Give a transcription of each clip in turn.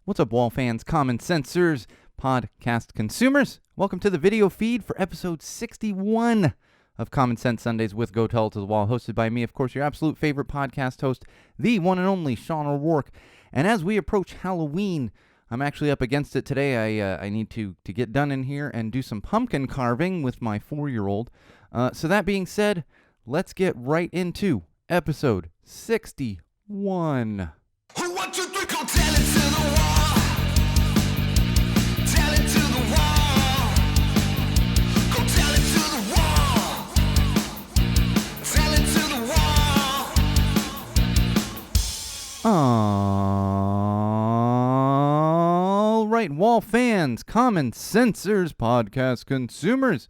What's up, wall fans, common sensors, podcast consumers? Welcome to the video feed for episode 61 of Common Sense Sundays with Go Tell It to the Wall, hosted by me, of course, your absolute favorite podcast host, the one and only Sean O'Rourke. And as we approach Halloween, I'm actually up against it today. I need to get done in here and do some pumpkin carving with my 4-year-old. So that being said, let's get right into episode 61. Who want you three, go tell it to the wall. Tell it to the wall. Go tell it to the wall. Tell it to the wall. All right, wall fans, common sensors, podcast consumers.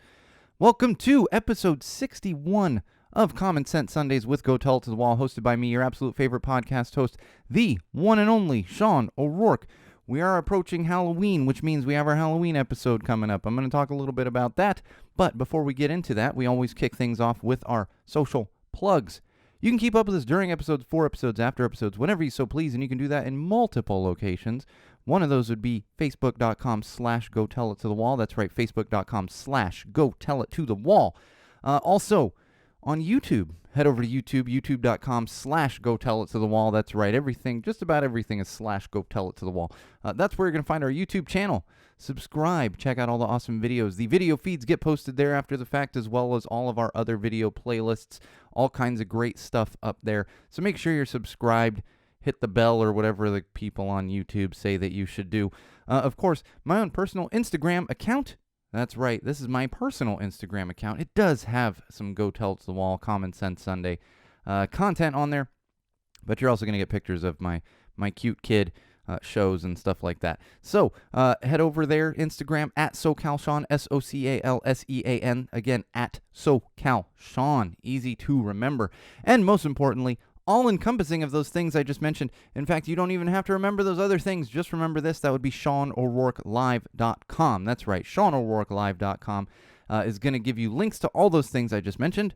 Welcome to episode 61 of Common Sense Sundays with Go Tell It to the Wall, hosted by me, your absolute favorite podcast host, the one and only Sean O'Rourke. We are approaching Halloween, which means we have our Halloween episode coming up. I'm going to talk a little bit about that, but before we get into that, we always kick things off with our social plugs. You can keep up with us during episodes, for episodes, after episodes, whenever you so please, and you can do that in multiple locations. One of those would be facebook.com/go-tell-it-to-the-wall. That's right, facebook.com/go-tell-it-to-the-wall. Also, on YouTube, head over to YouTube, youtube.com/go-tell-it-to-the-wall. That's right, everything, just about everything is /go-tell-it-to-the-wall. That's where you're going to find our YouTube channel. Subscribe, check out all the awesome videos. The video feeds get posted there after the fact, as well as all of our other video playlists, all kinds of great stuff up there. So make sure you're subscribed, hit the bell or whatever the people on YouTube say that you should do. Of course, my own personal Instagram account. That's right, this is my personal Instagram account. It does have some Go Tell It to the Wall, Common Sense Sunday content on there, but you're also going to get pictures of my cute kid shows and stuff like that. So head over there, Instagram, at SoCalSean, SoCalSean, again, at SoCalSean, easy to remember. And most importantly, all-encompassing of those things I just mentioned. In fact, you don't even have to remember those other things. Just remember this. That would be SeanO'RourkeLive.com. That's right. SeanO'RourkeLive.com is going to give you links to all those things I just mentioned,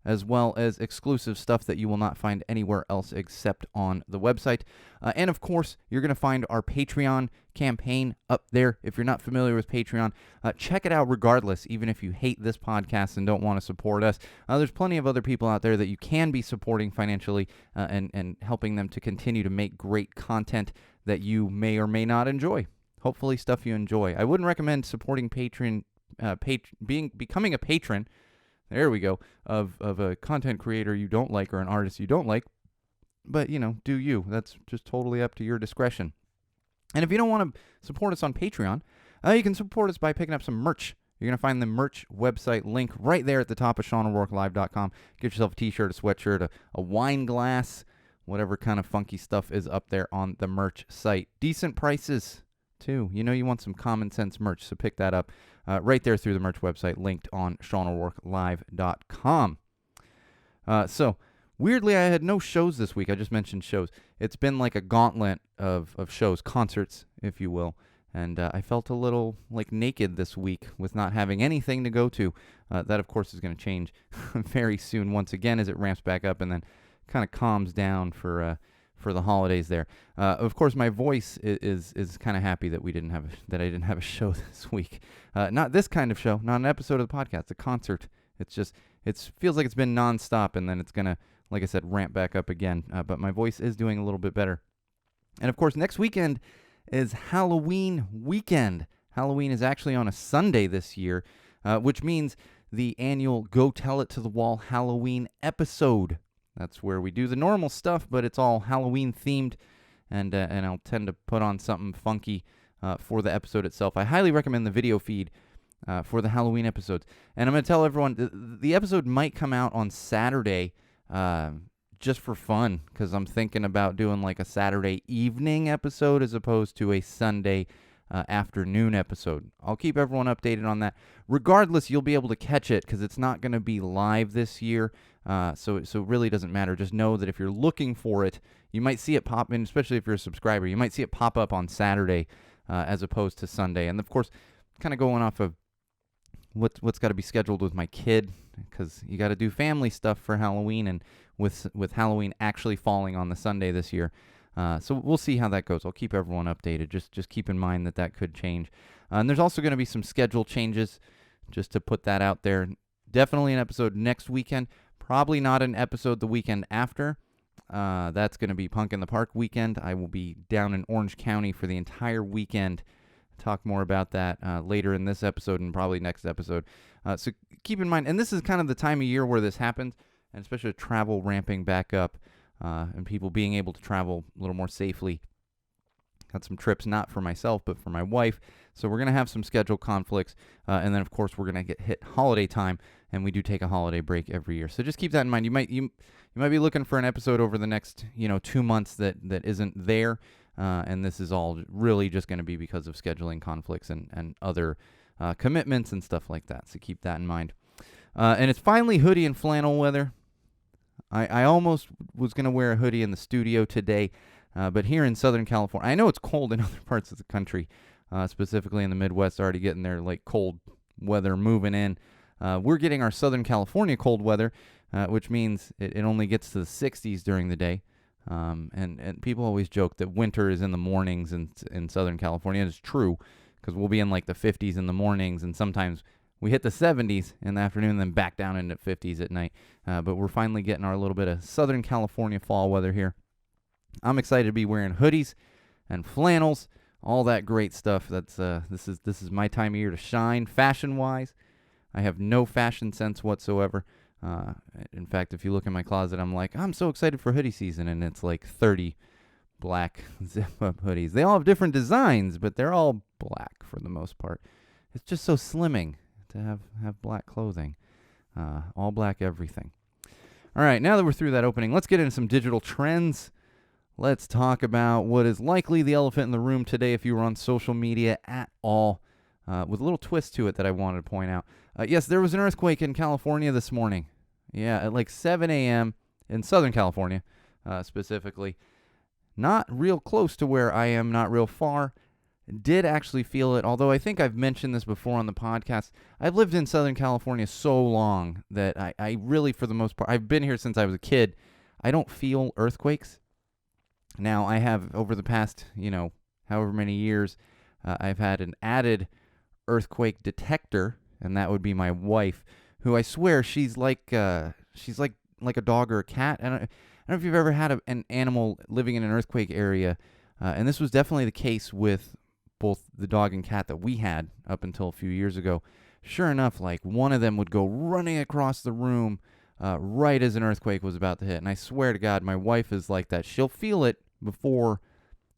as well as exclusive stuff that you will not find anywhere else except on the website. And of course, you're going to find our Patreon campaign up there. If you're not familiar with Patreon, check it out regardless, even if you hate this podcast and don't want to support us. There's plenty of other people out there that you can be supporting financially and helping them to continue to make great content that you may or may not enjoy. Hopefully stuff you enjoy. I wouldn't recommend supporting becoming a patron, there we go, of a content creator you don't like or an artist you don't like. But, do you. That's just totally up to your discretion. And if you don't want to support us on Patreon, you can support us by picking up some merch. You're going to find the merch website link right there at the top of SeanO'RourkeLive.com. Get yourself a t-shirt, a sweatshirt, a wine glass, whatever kind of funky stuff is up there on the merch site. Decent prices, too. You want some common sense merch, so pick that up right there through the merch website, linked on SeanO'RourkeLive.com. So, weirdly, I had no shows this week. I just mentioned shows. It's been like a gauntlet of shows, concerts, if you will. And I felt a little naked this week with not having anything to go to. That, of course, is going to change very soon once again as it ramps back up and then kind of calms down for the holidays there. Of course, my voice is kind of happy that I didn't have a show this week. Not this kind of show, not an episode of the podcast, a concert. It feels like it's been nonstop, and then it's gonna, like I said, ramp back up again. But my voice is doing a little bit better. And of course, next weekend is Halloween weekend. Halloween is actually on a Sunday this year, which means the annual Go Tell It to the Wall Halloween episode. That's where we do the normal stuff, but it's all Halloween themed, and I'll tend to put on something funky for the episode itself. I highly recommend the video feed for the Halloween episodes. And I'm going to tell everyone, the episode might come out on Saturday just for fun, because I'm thinking about doing like a Saturday evening episode as opposed to a Sunday afternoon episode. I'll keep everyone updated on that. Regardless, you'll be able to catch it because it's not going to be live this year. So it really doesn't matter. Just know that if you're looking for it, you might see it pop in, especially if you're a subscriber. You might see it pop up on Saturday as opposed to Sunday. And of course, kind of going off of what's got to be scheduled with my kid, because you got to do family stuff for Halloween, and with Halloween actually falling on the Sunday this year, So we'll see how that goes. I'll keep everyone updated. Just keep in mind that could change. And there's also going to be some schedule changes, just to put that out there. Definitely an episode next weekend. Probably not an episode the weekend after. That's going to be Punk in the Park weekend. I will be down in Orange County for the entire weekend. Talk more about that later in this episode and probably next episode. So keep in mind, and this is kind of the time of year where this happens, and especially travel ramping back up and people being able to travel a little more safely. Got some trips, not for myself, but for my wife. So we're going to have some schedule conflicts. And then, of course, we're going to get hit holiday time, and we do take a holiday break every year. So just keep that in mind. You might be looking for an episode over the next 2 months that isn't there. And this is all really just going to be because of scheduling conflicts and other commitments and stuff like that. So keep that in mind. And it's finally hoodie and flannel weather. I almost was going to wear a hoodie in the studio today. But here in Southern California, I know it's cold in other parts of the country, specifically in the Midwest, already getting their cold weather moving in. We're getting our Southern California cold weather, which means it only gets to the 60s during the day. And people always joke that winter is in the mornings in Southern California. It's true, because we'll be in the 50s in the mornings, and sometimes we hit the 70s in the afternoon, then back down into 50s at night. But we're finally getting our little bit of Southern California fall weather here. I'm excited to be wearing hoodies and flannels, all that great stuff. This is my time of year to shine fashion-wise. I have no fashion sense whatsoever. In fact, if you look in my closet, I'm so excited for hoodie season, and it's 30 black zip-up hoodies. They all have different designs, but they're all black for the most part. It's just so slimming to have black clothing. All black everything. All right, now that we're through that opening, let's get into some digital trends. Let's talk about what is likely the elephant in the room today if you were on social media at all, with a little twist to it that I wanted to point out. Yes, there was an earthquake in California this morning. Yeah, at 7 a.m. in Southern California, specifically. Not real close to where I am, not real far. Did actually feel it, although I think I've mentioned this before on the podcast. I've lived in Southern California so long that I really, for the most part, I've been here since I was a kid. I don't feel earthquakes. Now, I have, over the past, however many years, I've had an added earthquake detector, and that would be my wife, who I swear she's like a dog or a cat. I don't know if you've ever had an animal living in an earthquake area, and this was definitely the case with both the dog and cat that we had up until a few years ago. Sure enough, one of them would go running across the room right as an earthquake was about to hit. And I swear to God, my wife is like that. She'll feel it before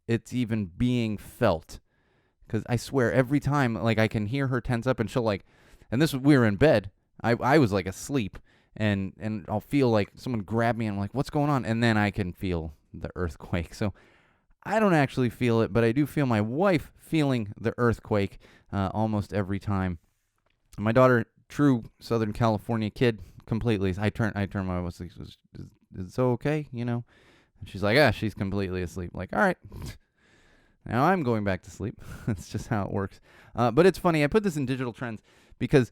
it's even being felt. Because I swear, every time, I can hear her tense up, and she'll and we were in bed. I was asleep, and I'll feel someone grab me, and I'm like, what's going on? And then I can feel the earthquake. So I don't actually feel it, but I do feel my wife feeling the earthquake almost every time. My daughter, true Southern California kid, completely. I turn my wife, is it so okay? And she's like, she's completely asleep. All right. Now I'm going back to sleep. That's just how it works. But it's funny. I put this in digital trends because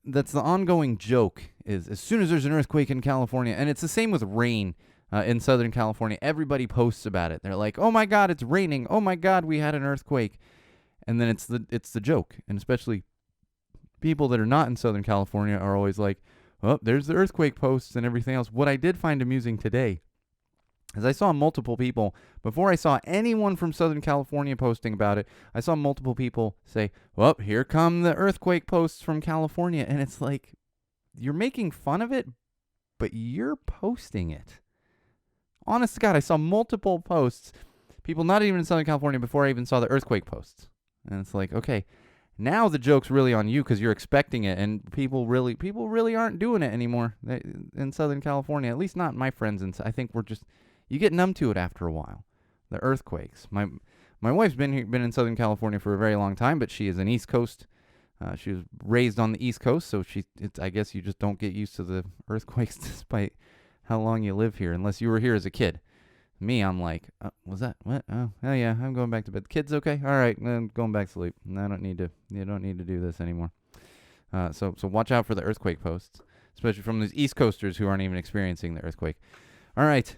that's the ongoing joke is as soon as there's an earthquake in California, and it's the same with rain in Southern California, everybody posts about it. They're like, oh my God, it's raining. Oh my God, we had an earthquake. And then it's the joke. And especially people that are not in Southern California are always like, oh, there's the earthquake posts and everything else. What I did find amusing today is I saw multiple people, before I saw anyone from Southern California posting about it, I saw multiple people say, well, here come the earthquake posts from California. And it's like, you're making fun of it, but you're posting it. Honest to God, I saw multiple posts, people not even in Southern California, before I even saw the earthquake posts. And it's like, okay, now the joke's really on you because you're expecting it, and people really aren't doing it anymore in Southern California, at least not my friends. And I think you get numb to it after a while. The earthquakes. My wife's been in Southern California for a very long time, but she is an East Coast. She was raised on the East Coast, so I guess you just don't get used to the earthquakes despite how long you live here, unless you were here as a kid. Me, I'm like, was that what? Oh yeah, I'm going back to bed. The kids okay? All right, I'm going back to sleep. You don't need to do this anymore. So watch out for the earthquake posts, especially from these East Coasters who aren't even experiencing the earthquake. All right.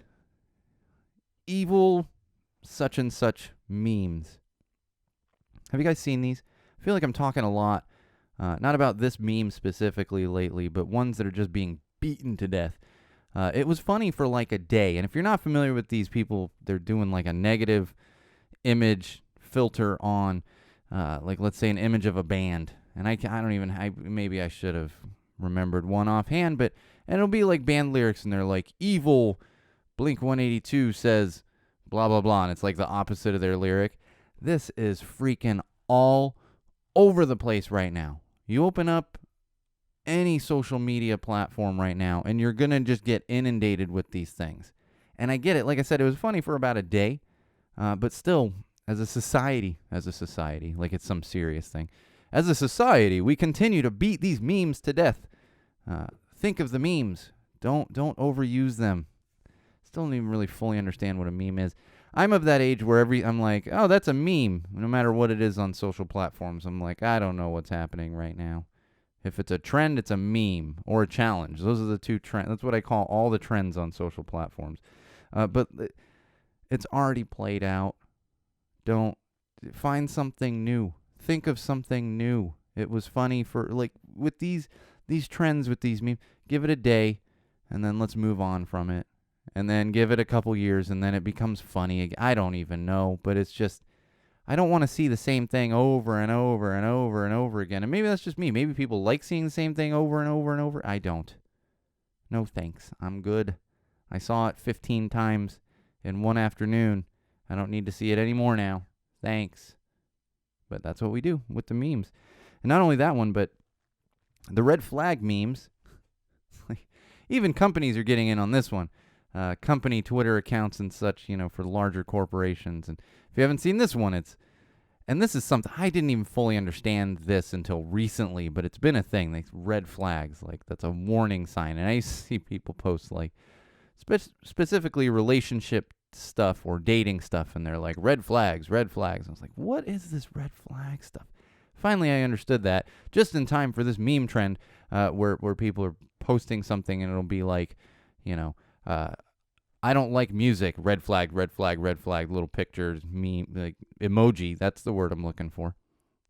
Evil such and such memes. Have you guys seen these? I feel like I'm talking a lot, not about this meme specifically lately, but ones that are just being beaten to death. It was funny for like a day, and if you're not familiar with these people, they're doing like a negative image filter on, like let's say an image of a band, and maybe I should have remembered one offhand, and it'll be like band lyrics, and they're like, evil Blink-182 says blah blah blah, and it's like the opposite of their lyric. This is freaking all over the place right now. You open up any social media platform right now, and you're going to just get inundated with these things. And I get it. Like I said, it was funny for about a day, but still, as a society, like it's some serious thing. As a society, we continue to beat these memes to death. Think of the memes. Don't overuse them. Still don't even really fully understand what a meme is. I'm of that age where I'm like, oh, that's a meme. No matter what it is on social platforms, I'm like, I don't know what's happening right now. If it's a trend, it's a meme or a challenge. Those are the two trends. That's what I call all the trends on social platforms. But it's already played out. Don't find something new. Think of something new. It was funny for like with these trends with these memes. Give it a day, and then let's move on from it. And then give it a couple years, and then it becomes funny. I don't even know, but it's just, I don't want to see the same thing over and over and over and over again. And maybe that's just me. Maybe people like seeing the same thing over and over and over. I don't. No thanks. I'm good. I saw it 15 times in one afternoon. I don't need to see it anymore now. Thanks. But that's what we do with the memes. And not only that one, but the red flag memes. Even companies are getting in on this one. Company Twitter accounts and such, for larger corporations. And if you haven't seen this one, and this is something, I didn't even fully understand this until recently, but it's been a thing. Like red flags, like that's a warning sign. And I see people post like specifically relationship stuff or dating stuff, and they're like, red flags. I was like, what is this red flag stuff? Finally, I understood that just in time for this meme trend where people are posting something and it'll be like, I don't like music, red flag, little pictures, meme, like emoji. That's the word I'm looking for.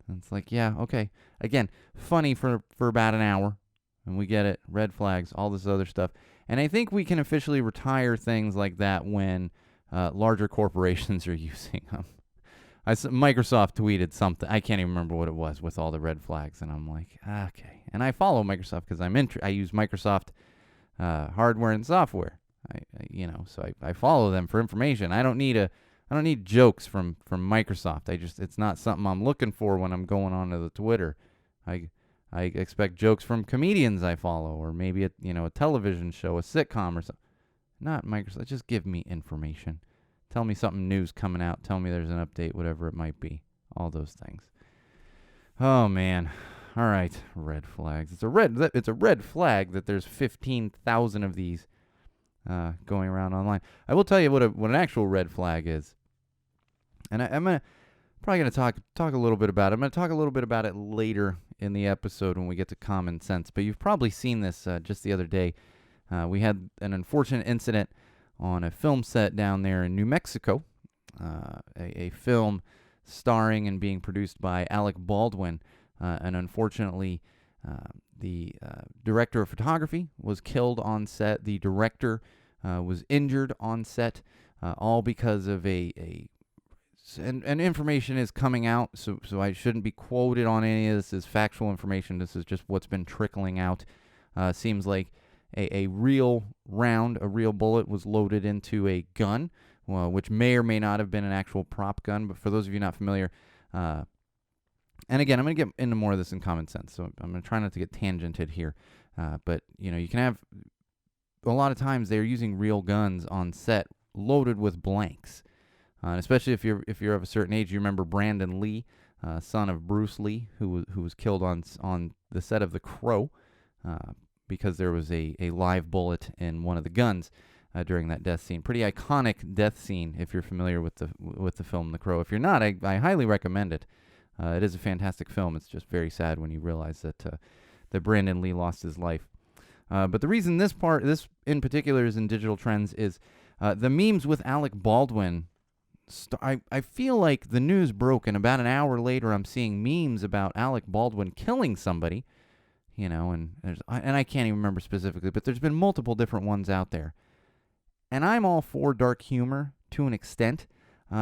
And it's like, yeah, okay. Again, funny for about an hour, and we get it. Red flags, all this other stuff. And I think we can officially retire things like that when larger corporations are using them. Microsoft tweeted something. I can't even remember what it was with all the red flags, and I'm like, okay. And I follow Microsoft because I use Microsoft hardware and software. So I follow them for information. I don't need jokes from Microsoft. It's not something I'm looking for when I'm going onto the Twitter. I expect jokes from comedians I follow, or maybe a television show, a sitcom or something. Not Microsoft. Just give me information. Tell me something new's coming out. Tell me there's an update, whatever it might be. All those things. Oh man. All right, red flags. It's a red flag that there's 15,000 of these going around online. I will tell you what an actual red flag is, and I'm probably gonna talk a little bit about it. I'm gonna talk a little bit about it later in the episode when we get to common sense. But you've probably seen this just the other day. We had an unfortunate incident on a film set down there in New Mexico. A film starring and being produced by Alec Baldwin. And unfortunately, the director of photography was killed on set. The director was injured on set, all because of and information is coming out, so I shouldn't be quoted on any of this as factual information. This is just what's been trickling out. Seems like a real round, a real bullet was loaded into a gun, which may or may not have been an actual prop gun. But for those of you not familiar, and again, I'm going to get into more of this in common sense, so I'm going to try not to get tangented here. But, you can have, a lot of times they're using real guns on set loaded with blanks. And especially if you're of a certain age, you remember Brandon Lee, son of Bruce Lee, who was killed on the set of The Crow because there was a live bullet in one of the guns during that death scene. Pretty iconic death scene if you're familiar with the film The Crow. If you're not, I highly recommend it. It is a fantastic film. It's just very sad when you realize that Brandon Lee lost his life. But the reason this in particular is in digital trends is the memes with Alec Baldwin I feel like the news broke, and about an hour later, I'm seeing memes about Alec Baldwin killing somebody. And I can't even remember specifically, but there's been multiple different ones out there. And I'm all for dark humor to an extent.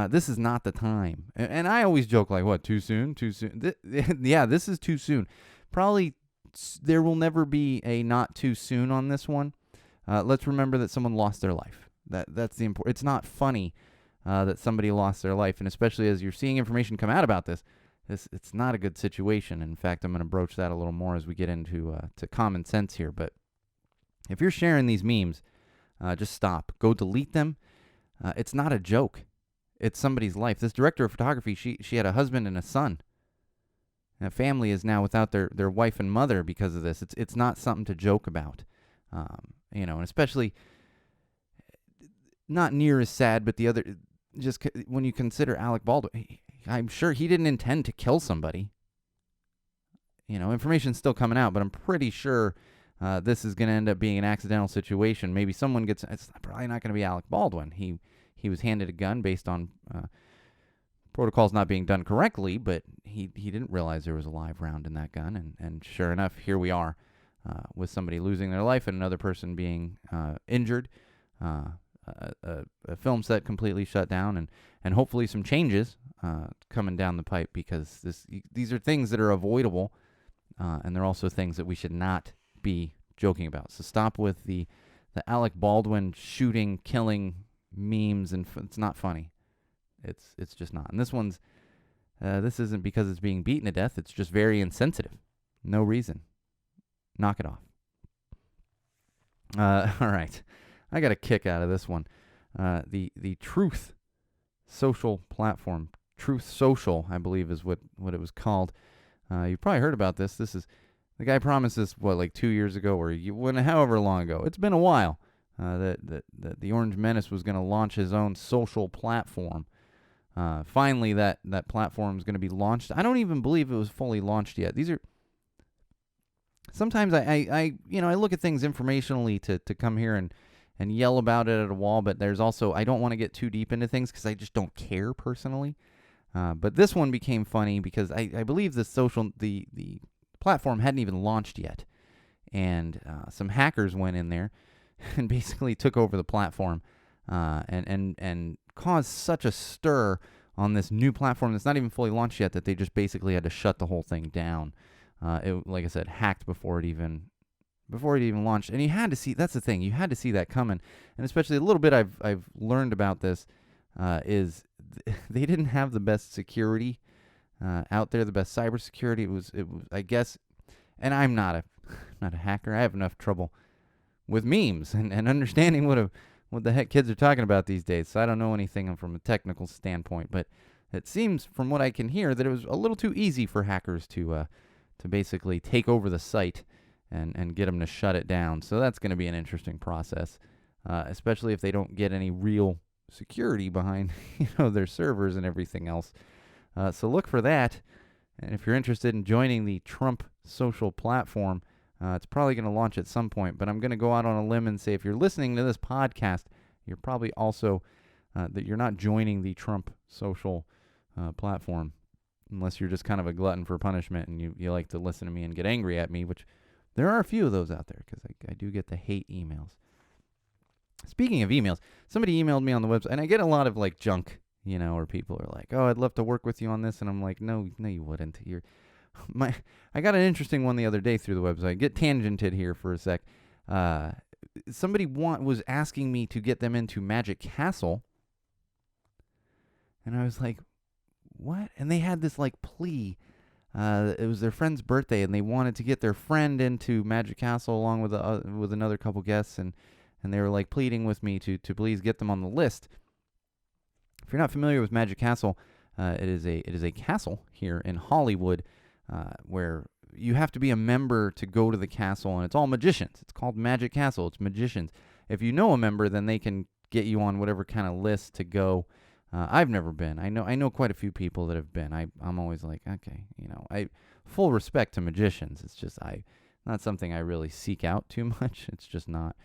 This is not the time. And I always joke like, what, too soon? Too soon? Yeah, this is too soon. Probably there will never be a not too soon on this one. Let's remember that someone lost their life. That's the important. It's not funny that somebody lost their life, and especially as you're seeing information come out about this, it's not a good situation. In fact, I'm going to broach that a little more as we get into to common sense here. But if you're sharing these memes, just stop. Go delete them. It's not a joke. It's somebody's life. This director of photography, she had a husband and a son. And a family is now without their wife and mother because of this. It's not something to joke about. And especially not near as sad, but the other, just when you consider Alec Baldwin, I'm sure he didn't intend to kill somebody. Information's still coming out, but I'm pretty sure this is going to end up being an accidental situation. Maybe someone gets, it's probably not going to be Alec Baldwin. He was handed a gun based on protocols not being done correctly, but he didn't realize there was a live round in that gun. And sure enough, here we are with somebody losing their life and another person being injured. A film set completely shut down, and hopefully some changes coming down the pipe, because these are things that are avoidable, and they're also things that we should not be joking about. So stop with the Alec Baldwin shooting, killing memes, and it's not funny. It's just not. And this isn't because it's being beaten to death. It's just very insensitive. No reason. Knock it off. All right. I got a kick out of this one. The Truth social platform. Truth Social, I believe, is what it was called. You probably heard about this. This is, the guy promised this, like 2 years ago, or however long ago. It's been a while. That the Orange Menace was going to launch his own social platform. Finally, that platform is going to be launched. I don't even believe it was fully launched yet. These are, sometimes I look at things informationally to come here and yell about it at a wall, but there's also, I don't want to get too deep into things because I just don't care personally. But this one became funny because I believe the platform hadn't even launched yet, and some hackers went in there and basically took over the platform and caused such a stir on this new platform that's not even fully launched yet that they just basically had to shut the whole thing down. It, like I said, hacked before it even launched, and you had to see. That's the thing, you had to see that coming. And especially a little bit I've learned about this is they didn't have the best security out there, the best cybersecurity. It was I guess, and I'm not a hacker. I have enough trouble with memes and understanding what the heck kids are talking about these days. So I don't know anything from a technical standpoint, but it seems from what I can hear that it was a little too easy for hackers to basically take over the site and get them to shut it down. So that's going to be an interesting process, especially if they don't get any real security behind their servers and everything else. So look for that. And if you're interested in joining the Trump social platform, it's probably going to launch at some point, but I'm going to go out on a limb and say if you're listening to this podcast, you're probably also that you're not joining the Trump social platform, unless you're just kind of a glutton for punishment and you like to listen to me and get angry at me, which there are a few of those out there because I do get the hate emails. Speaking of emails, somebody emailed me on the website, and I get a lot of like junk, or people are like, "Oh, I'd love to work with you on this," and I'm like, "No, you wouldn't. I got an interesting one the other day through the website. Get tangented here for a sec. Somebody was asking me to get them into Magic Castle, and I was like, "What?" And they had this like plea. It was their friend's birthday, and they wanted to get their friend into Magic Castle along with another couple guests, and they were like pleading with me to please get them on the list. If you're not familiar with Magic Castle, it is a castle here in Hollywood. Where you have to be a member to go to the castle, and it's all magicians. It's called Magic Castle. It's magicians. If you know a member, then they can get you on whatever kind of list to go. I've never been. I know quite a few people that have been. I'm always like, okay, I full respect to magicians. It's just not something I really seek out too much. It's just not.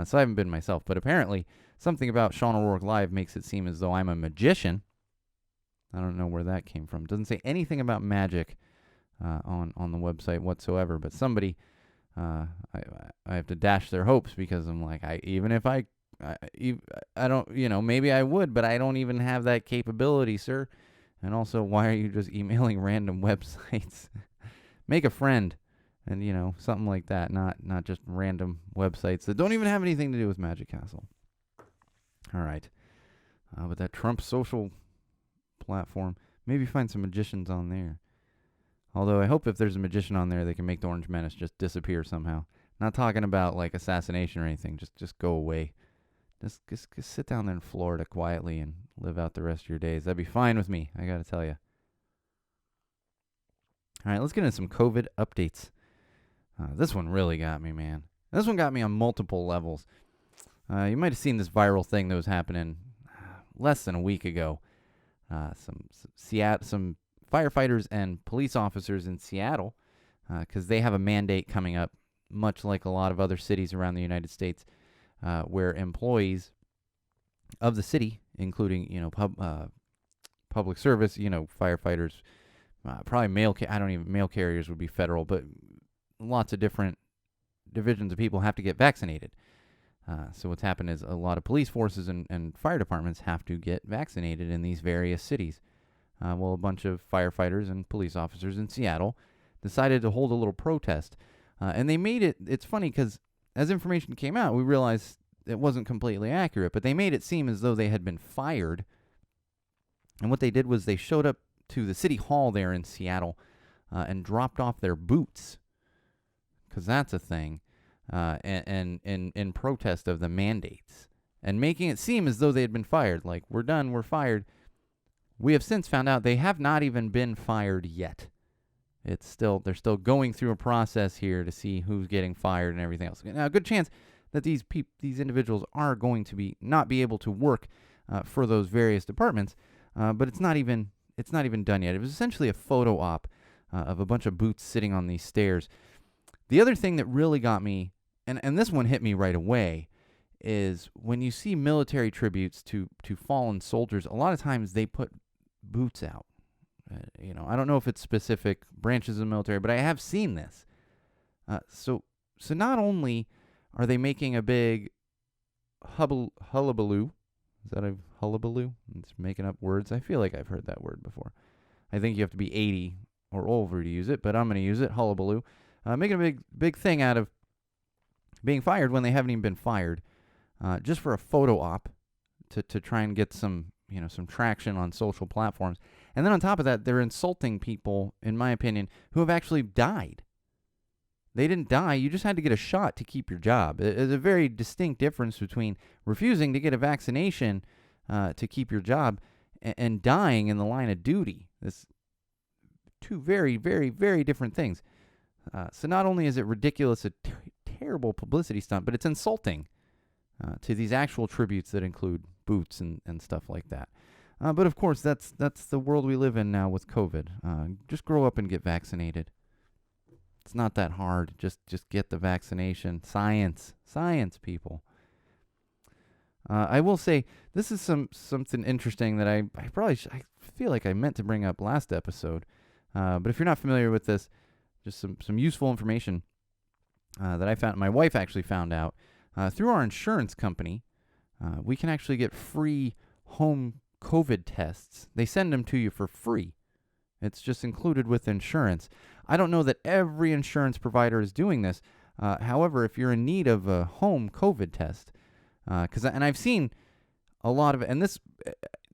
So I haven't been myself. But apparently, something about Sean O'Rourke Live makes it seem as though I'm a magician. I don't know where that came from. Doesn't say anything about magic on the website whatsoever. But somebody, I have to dash their hopes because I'm like, I don't, maybe I would, but I don't even have that capability, sir. And also, why are you just emailing random websites? Make a friend, and something like that. Not just random websites that don't even have anything to do with Magic Castle. All right, but that Trump social platform, maybe find some magicians on there. Although I hope if there's a magician on there, they can make the Orange Menace just disappear somehow. Not talking about like assassination or anything. Just go away. Just sit down there in Florida quietly and live out the rest of your days. That'd be fine with me, I gotta tell you. All right, let's get into some COVID updates. This one really got me, man. This one got me on multiple levels. You might have seen this viral thing that was happening less than a week ago. Some firefighters and police officers in Seattle, because they have a mandate coming up, much like a lot of other cities around the United States, where employees of the city, including public service, firefighters, probably mail carriers would be federal, but lots of different divisions of people have to get vaccinated. So what's happened is a lot of police forces and fire departments have to get vaccinated in these various cities. Well, a bunch of firefighters and police officers in Seattle decided to hold a little protest. And they made it, it's funny because as information came out, we realized it wasn't completely accurate, but they made it seem as though they had been fired. And what they did was they showed up to the city hall there in Seattle and dropped off their boots, because that's a thing, and in protest of the mandates, and making it seem as though they had been fired. Like, we're done, we're fired. We have since found out they have not even been fired yet. They're still going through a process here to see who's getting fired and everything else. Now, a good chance that these individuals are going to not be able to work for those various departments, but it's not even done yet. It was essentially a photo op of a bunch of boots sitting on these stairs. The other thing that really got me, and this one hit me right away, is when you see military tributes to fallen soldiers, a lot of times they put boots out. I don't know if it's specific branches of the military, but I have seen this. So not only are they making a big hullabaloo? Is that a hullabaloo? It's making up words. I feel like I've heard that word before. I think you have to be 80 or over to use it, but I'm going to use it, hullabaloo. Making a big thing out of being fired when they haven't even been fired, just for a photo op to try and get some traction on social platforms. And then on top of that, they're insulting people, in my opinion, who have actually died. They didn't die. You just had to get a shot to keep your job. There's a very distinct difference between refusing to get a vaccination to keep your job and dying in the line of duty. It's two very, very, very different things. So not only is it ridiculous, a terrible publicity stunt, but it's insulting to these actual tributes that include boots and stuff like that. But of course, that's the world we live in now with COVID. Just grow up and get vaccinated. It's not that hard. Just get the vaccination. Science, people. I will say this is something interesting that I feel like I meant to bring up last episode. But if you're not familiar with this, just some useful information that I found. My wife actually found out through our insurance company. We can actually get free home COVID tests. They send them to you for free. It's just included with insurance. I don't know that every insurance provider is doing this. However, if you're in need of a home COVID test, and I've seen a lot of it, and this,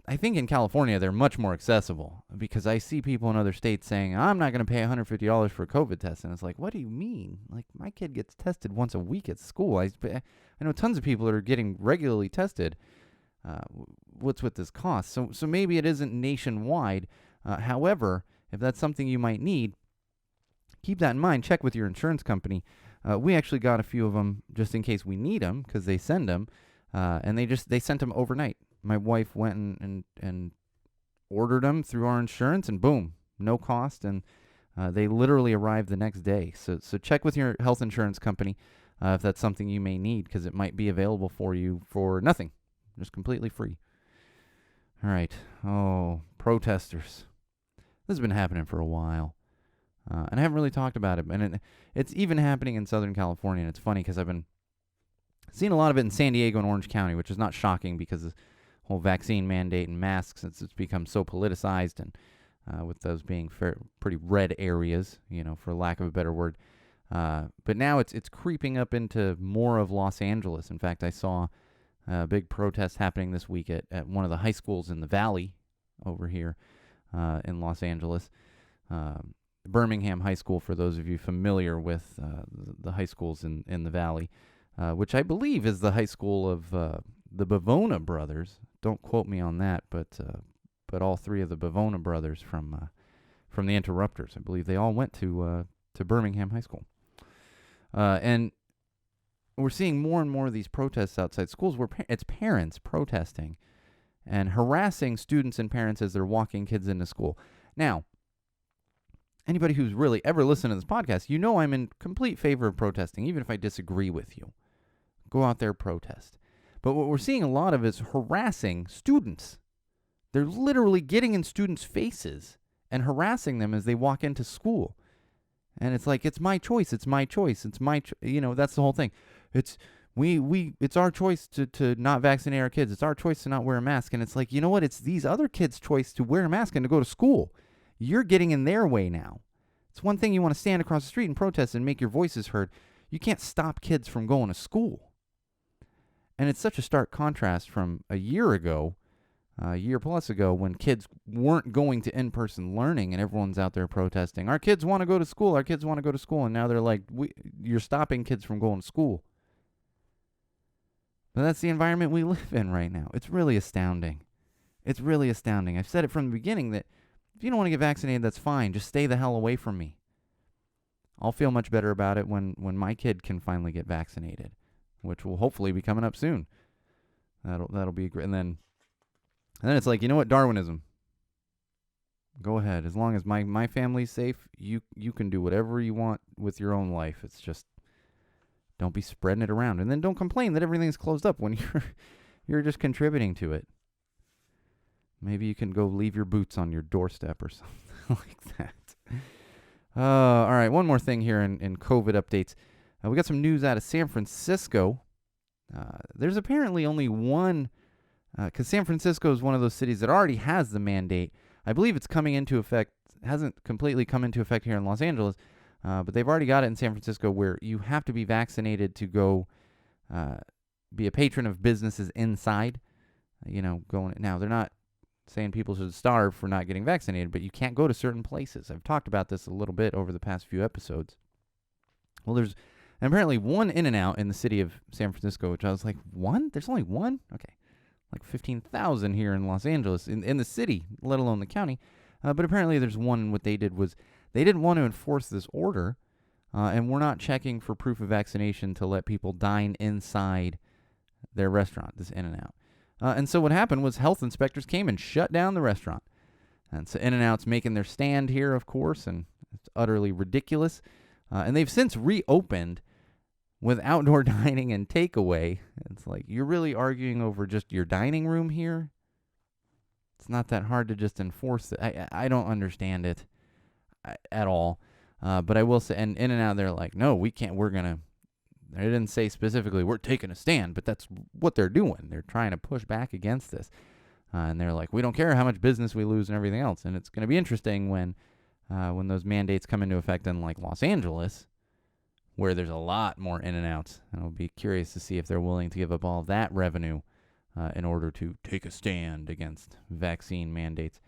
I think in California, they're much more accessible, because I see people in other states saying, I'm not going to pay $150 for a COVID test. And it's like, what do you mean? Like, my kid gets tested once a week at school. I know tons of people that are getting regularly tested. What's with this cost? So maybe it isn't nationwide. However, if that's something you might need, keep that in mind. Check with your insurance company. We actually got a few of them just in case we need them, because they send them, and they sent them overnight. My wife went and ordered them through our insurance, and boom, no cost, and they literally arrived the next day. So check with your health insurance company if that's something you may need, because it might be available for you for nothing, just completely free. All right. Oh, protesters. This has been happening for a while. And I haven't really talked about it. And it's even happening in Southern California. And it's funny because I've been seeing a lot of it in San Diego and Orange County, which is not shocking because the whole vaccine mandate and masks, since it's become so politicized, and with those being pretty red areas, for lack of a better word. But now it's creeping up into more of Los Angeles. In fact, I saw a big protest happening this week at one of the high schools in the Valley over here in Los Angeles. Birmingham High School, for those of you familiar with the high schools in the Valley, which I believe is the high school of the Bavona brothers. Don't quote me on that, but all three of the Bavona brothers from the Interrupters, I believe they all went to Birmingham High School. And we're seeing more and more of these protests outside schools where it's parents protesting and harassing students and parents as they're walking kids into school. Now, anybody who's really ever listened to this podcast, I'm in complete favor of protesting, even if I disagree with you. Go out there, protest. But what we're seeing a lot of is harassing students. They're literally getting in students' faces and harassing them as they walk into school. And it's like, it's my choice. It's my choice. It's my, that's the whole thing. It's our choice to not vaccinate our kids. It's our choice to not wear a mask. And it's like, you know what? It's these other kids' choice to wear a mask and to go to school. You're getting in their way now. It's one thing you want to stand across the street and protest and make your voices heard. You can't stop kids from going to school. And it's such a stark contrast from a year plus ago, when kids weren't going to in-person learning and everyone's out there protesting. Our kids want to go to school. Our kids want to go to school. And now they're like, you're stopping kids from going to school. But that's the environment we live in right now. It's really astounding. It's really astounding. I've said it from the beginning that if you don't want to get vaccinated, that's fine. Just stay the hell away from me. I'll feel much better about it when my kid can finally get vaccinated, which will hopefully be coming up soon. That'll be great. And then it's like, you know what, Darwinism. Go ahead. As long as my family's safe, you can do whatever you want with your own life. It's just, don't be spreading it around. And then don't complain that everything's closed up when you're just contributing to it. Maybe you can go leave your boots on your doorstep or something like that. All right, one more thing here in COVID updates. We got some news out of San Francisco. There's apparently only one, because San Francisco is one of those cities that already has the mandate. I believe it's coming into effect, hasn't completely come into effect here in Los Angeles, but they've already got it in San Francisco where you have to be vaccinated to go be a patron of businesses inside. Now they're not saying people should starve for not getting vaccinated, but you can't go to certain places. I've talked about this a little bit over the past few episodes. Well, there's apparently one In-N-Out in the city of San Francisco, which I was like, one? There's only one? Okay. Like 15,000 here in Los Angeles, in the city, let alone the county. But apparently there's one. What they did was they didn't want to enforce this order, and we're not checking for proof of vaccination to let people dine inside their restaurant, this In-N-Out. And so what happened was health inspectors came and shut down the restaurant. And so In-N-Out's making their stand here, of course, and it's utterly ridiculous. And they've since reopened with outdoor dining and takeaway. It's like, you're really arguing over just your dining room here? It's not that hard to just enforce it. I don't understand it at all. But I will say, and In-N-Out, they're like, no, we can't, they didn't say specifically, we're taking a stand, but that's what they're doing. They're trying to push back against this. And they're like, we don't care how much business we lose and everything else. And it's going to be interesting when those mandates come into effect in like Los Angeles, where there's a lot more In-N-Outs. And I'll be curious to see if they're willing to give up all of that revenue in order to take a stand against vaccine mandates.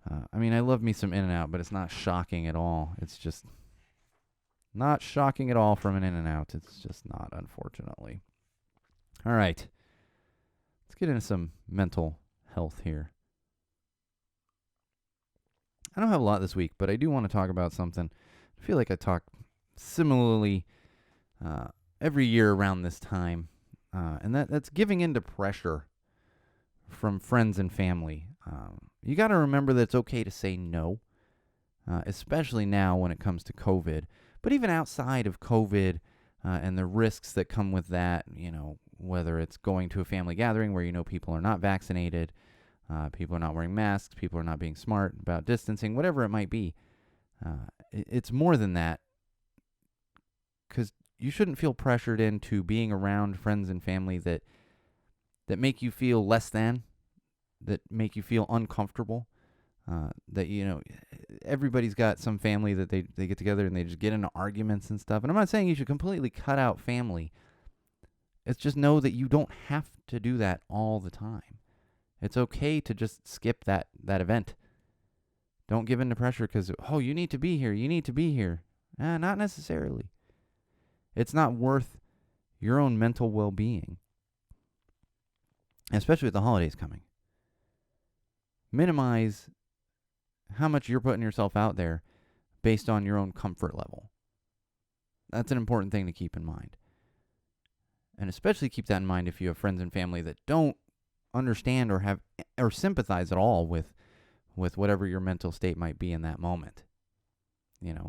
I love me some In-N-Out, but it's not shocking at all. It's just not shocking at all from an In-N-Out. It's just not, unfortunately. All right. Let's get into some mental health here. I don't have a lot this week, but I do want to talk about something. I feel like I talk similarly every year around this time, and that's giving in to pressure from friends and family. You got to remember that it's okay to say no, especially now when it comes to COVID. But even outside of COVID and the risks that come with that, whether it's going to a family gathering where people are not vaccinated, People are not wearing masks. People are not being smart about distancing, whatever it might be. It's more than that, because you shouldn't feel pressured into being around friends and family that make you feel less than, that make you feel uncomfortable. That, everybody's got some family that they get together and they just get into arguments and stuff. And I'm not saying you should completely cut out family. It's just know that you don't have to do that all the time. It's okay to just skip that event. Don't give in to pressure because, you need to be here. You need to be here. Not necessarily. It's not worth your own mental well-being, especially with the holidays coming. Minimize how much you're putting yourself out there based on your own comfort level. That's an important thing to keep in mind. And especially keep that in mind if you have friends and family that don't understand or sympathize at all with whatever your mental state might be in that moment.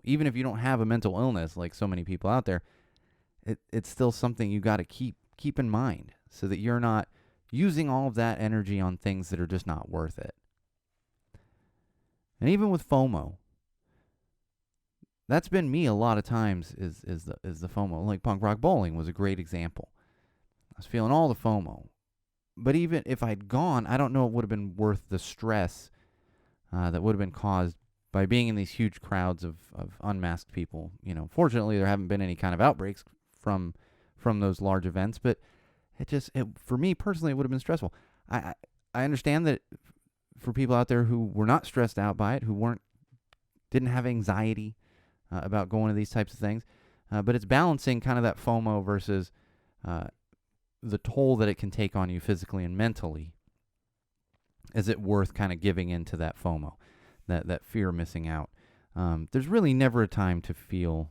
Even if you don't have a mental illness like so many people out there, it's still something you got to keep in mind so that you're not using all of that energy on things that are just not worth it. And even with FOMO, that's been me a lot of times is the FOMO. Like punk rock bowling was a great example. I was feeling all the FOMO. But even if I'd gone, I don't know it would have been worth the stress that would have been caused by being in these huge crowds of unmasked people. Fortunately, there haven't been any kind of outbreaks from those large events, but for me personally, it would have been stressful. I understand that for people out there who were not stressed out by it, who didn't have anxiety about going to these types of things, but it's balancing kind of that FOMO versus the toll that it can take on you physically and mentally. Is it worth kind of giving into that FOMO, that fear of missing out? There's really never a time to feel.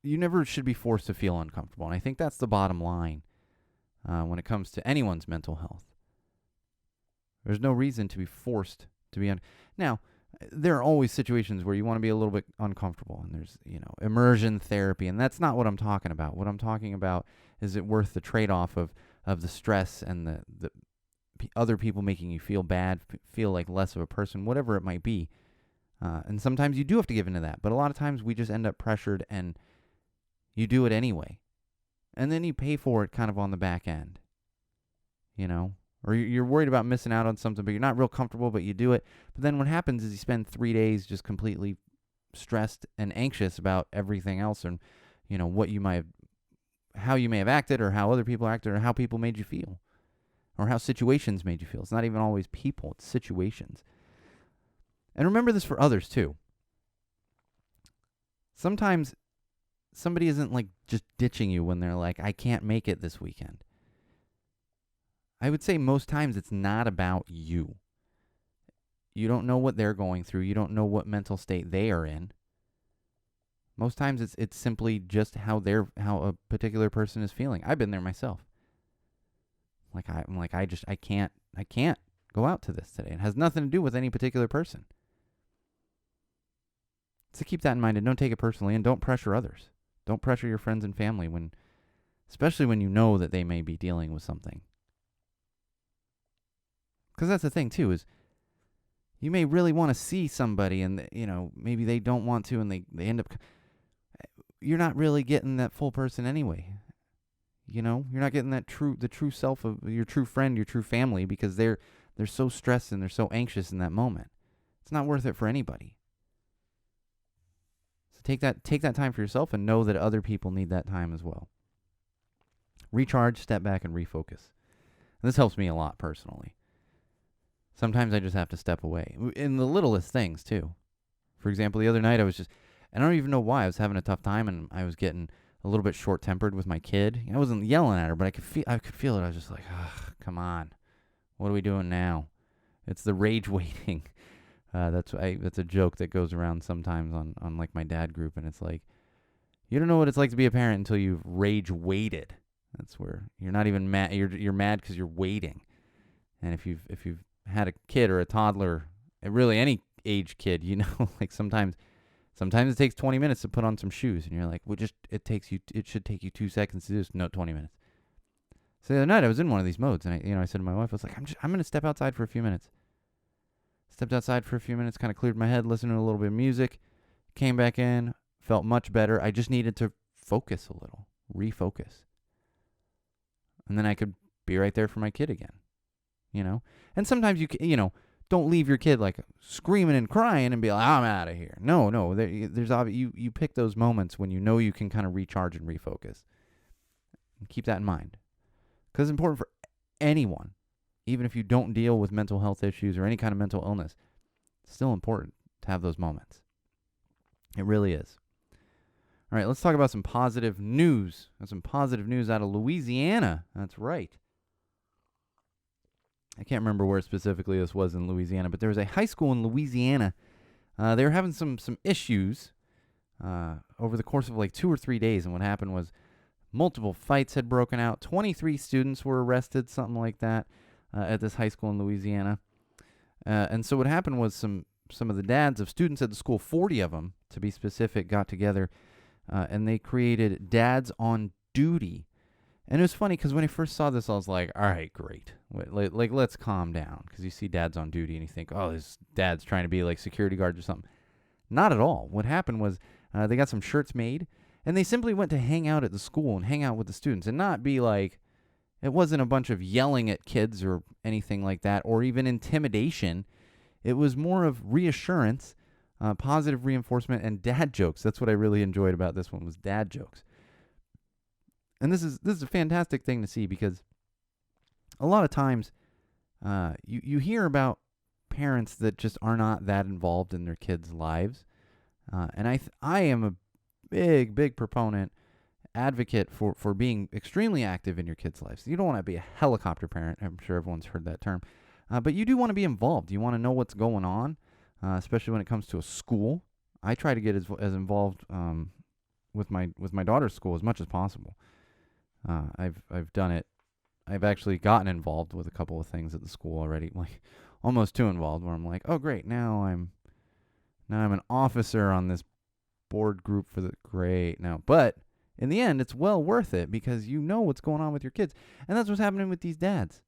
You never should be forced to feel uncomfortable, and I think that's the bottom line when it comes to anyone's mental health. There's no reason to be forced to be Now, there are always situations where you want to be a little bit uncomfortable, and there's, immersion therapy, and that's not what I'm talking about. What I'm talking about is it worth the trade-off of the stress and the other people making you feel bad, feel like less of a person, whatever it might be. And sometimes you do have to give into that, but a lot of times we just end up pressured and you do it anyway. And then you pay for it kind of on the back end, Or you're worried about missing out on something, but you're not real comfortable, but you do it. But then what happens is you spend 3 days just completely stressed and anxious about everything else and, how you may have acted or how other people acted or how people made you feel or how situations made you feel. It's not even always people, it's situations. And remember this for others too. Sometimes somebody isn't like just ditching you when they're like, I can't make it this weekend. I would say most times it's not about you. You don't know what they're going through. You don't know what mental state they are in. Most times it's simply just how a particular person is feeling. I've been there myself. I can't go out to this today. It has nothing to do with any particular person. So keep that in mind and don't take it personally and don't pressure others. Don't pressure your friends and family especially when you know that they may be dealing with something. Because that's the thing, too, is you may really want to see somebody and, maybe they don't want to and they end up. You're not really getting that full person anyway. You're not getting the true self of your true friend, your true family, because they're so stressed and they're so anxious in that moment. It's not worth it for anybody. So take that time for yourself and know that other people need that time as well. Recharge, step back, and refocus. And this helps me a lot personally. Sometimes I just have to step away. In the littlest things, too. For example, the other night I don't even know why, I was having a tough time and I was getting a little bit short-tempered with my kid. I wasn't yelling at her, but I could feel it. I was just like, come on. What are we doing now? It's the rage waiting. That's a joke that goes around sometimes on like my dad group, and it's like, you don't know what it's like to be a parent until you've rage waited. That's where you're not even mad. You're mad because you're waiting. And if you've had a kid or a toddler, really any age kid, like sometimes it takes 20 minutes to put on some shoes, and you're like, it should take you 2 seconds to do this. No, 20 minutes. So the other night I was in one of these modes, and I said to my wife, I was like, I'm going to step outside for a few minutes. Stepped outside for a few minutes, kind of cleared my head, listened to a little bit of music, came back in, felt much better. I just needed to focus a little, refocus. And then I could be right there for my kid again, And sometimes don't leave your kid like screaming and crying and be like, I'm out of here. No, you pick those moments when you can kind of recharge and refocus. And keep that in mind. Because it's important for anyone, even if you don't deal with mental health issues or any kind of mental illness, it's still important to have those moments. It really is. All right, let's talk about some positive news. Some positive news out of Louisiana. That's right. I can't remember where specifically this was in Louisiana, but there was a high school in Louisiana. They were having some issues over the course of like 2 or 3 days, and what happened was multiple fights had broken out. 23 students were arrested, something like that, at this high school in Louisiana. And so what happened was some of the dads of students at the school, 40 of them to be specific, got together, and they created Dads on Duty. And it was funny because when I first saw this, I was like, all right, great. Let's calm down, because you see Dads on Duty and you think, oh, this dad's trying to be like security guards or something. Not at all. What happened was they got some shirts made, and they simply went to hang out at the school and hang out with the students and not be like, it wasn't a bunch of yelling at kids or anything like that, or even intimidation. It was more of reassurance, positive reinforcement, and dad jokes. That's what I really enjoyed about this one, was dad jokes. And this is a fantastic thing to see, because a lot of times you hear about parents that just are not that involved in their kids' lives. And I am a big proponent, advocate for being extremely active in your kids' lives. You don't want to be a helicopter parent. I'm sure everyone's heard that term. But you do want to be involved. You want to know what's going on, especially when it comes to a school. I try to get as involved with my daughter's school as much as possible. I've done it. I've actually gotten involved with a couple of things at the school already, like almost too involved, where I'm like, oh great, now I'm an officer on this board group for the great now. But in the end, it's well worth it, because you know what's going on with your kids, and that's what's happening with these dads.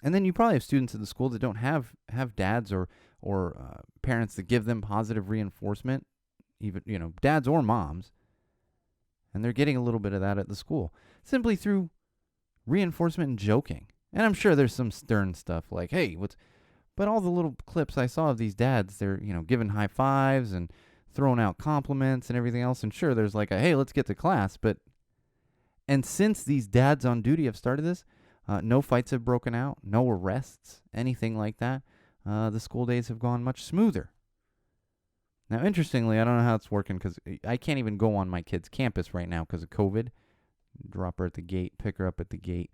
And then you probably have students at the school that don't have dads or parents that give them positive reinforcement, even dads or moms. And they're getting a little bit of that at the school, simply through reinforcement and joking. And I'm sure there's some stern stuff like, hey, but all the little clips I saw of these dads, they're, giving high fives and throwing out compliments and everything else. And sure, there's like a, hey, let's get to class. And since these Dads on Duty have started this, no fights have broken out, no arrests, anything like that. The school days have gone much smoother. Now, interestingly, I don't know how it's working, because I can't even go on my kid's campus right now because of COVID. Drop her at the gate, pick her up at the gate.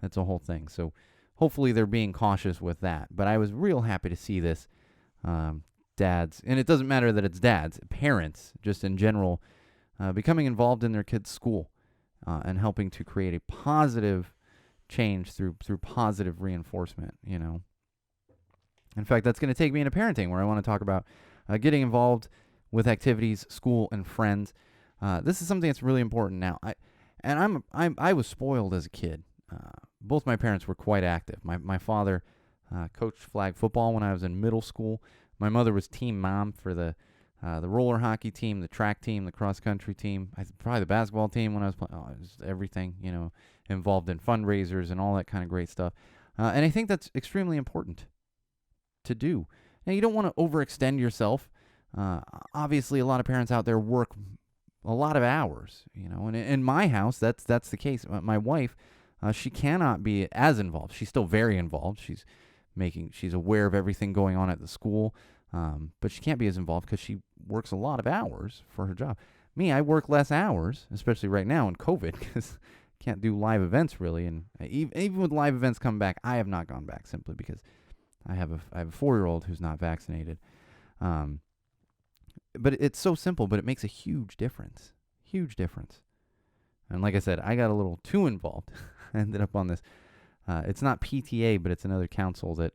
That's a whole thing. So hopefully they're being cautious with that. But I was real happy to see this. Dads, and it doesn't matter that it's dads, parents, just in general, becoming involved in their kids' school and helping to create a positive change through positive reinforcement, In fact, that's going to take me into parenting, where I want to talk about getting involved with activities, school, and friends. This is something that's really important now. I was spoiled as a kid. Both my parents were quite active. My father coached flag football when I was in middle school. My mother was team mom for the roller hockey team, the track team, the cross country team, probably the basketball team when I was playing. It was everything, involved in fundraisers and all that kind of great stuff. And I think that's extremely important to do. Now, you don't want to overextend yourself. Obviously, a lot of parents out there work a lot of hours, and in my house, that's the case. My wife, she cannot be as involved. She's still very involved. She's aware of everything going on at the school, but she can't be as involved because she works a lot of hours for her job. Me, I work less hours, especially right now in COVID, because can't do live events really. And even with live events coming back, I have not gone back simply because I have a 4-year-old who's not vaccinated. But it's so simple, but it makes a huge difference. Huge difference. And like I said, I got a little too involved. I ended up on this. It's not PTA, but it's another council that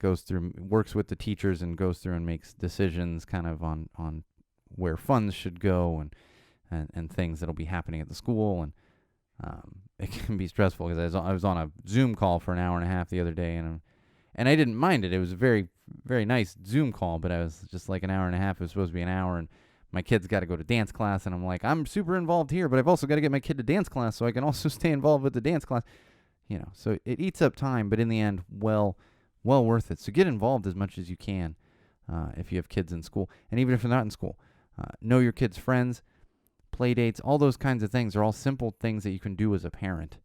goes through, works with the teachers and goes through and makes decisions kind of on where funds should go and things that'll be happening at the school. And it can be stressful because I was on a Zoom call for an hour and a half the other day, and I didn't mind it. It was a very, very nice Zoom call, but I was just like an hour and a half. It was supposed to be an hour, and my kid's got to go to dance class, and I'm like, I'm super involved here, but I've also got to get my kid to dance class so I can also stay involved with the dance class. So it eats up time, but in the end, well worth it. So get involved as much as you can if you have kids in school, and even if you're not in school. Know your kids' friends, play dates, all those kinds of things are all simple things that you can do as a parent.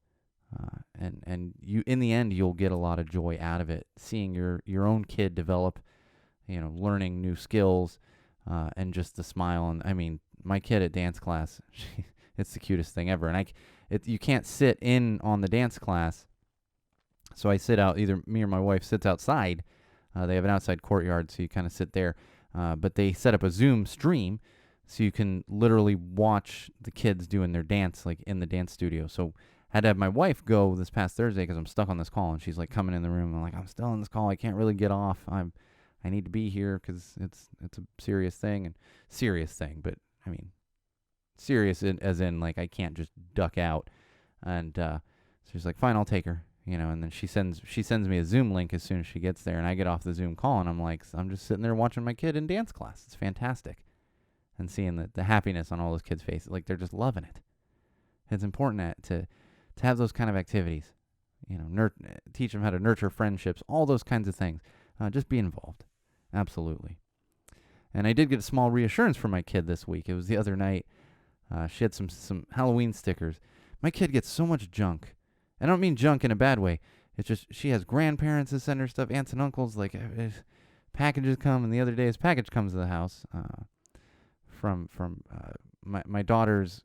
And you, in the end, you'll get a lot of joy out of it, seeing your own kid develop, learning new skills, and just the smile. And I mean, my kid at dance class, it's the cutest thing ever. And you can't sit in on the dance class, so I sit out. Either me or my wife sits outside. They have an outside courtyard, so you kind of sit there. But they set up a Zoom stream, so you can literally watch the kids doing their dance, like in the dance studio. So I had to have my wife go this past Thursday because I'm stuck on this call, and she's like coming in the room. I'm like, I'm still on this call. I can't really get off. I need to be here because it's a serious thing, but I mean, serious as in like I can't just duck out. And so she's like, fine, I'll take her. And then she sends me a Zoom link as soon as she gets there, and I get off the Zoom call, and I'm like, I'm just sitting there watching my kid in dance class. It's fantastic. And seeing the happiness on all those kids' faces, like they're just loving it. It's important to have those kind of activities, teach them how to nurture friendships, all those kinds of things. Just be involved. Absolutely. And I did get a small reassurance from my kid this week. It was the other night. She had some Halloween stickers. My kid gets so much junk. I don't mean junk in a bad way. It's just she has grandparents that send her stuff, aunts and uncles. Like packages come, and the other day his package comes to the house from my daughter's,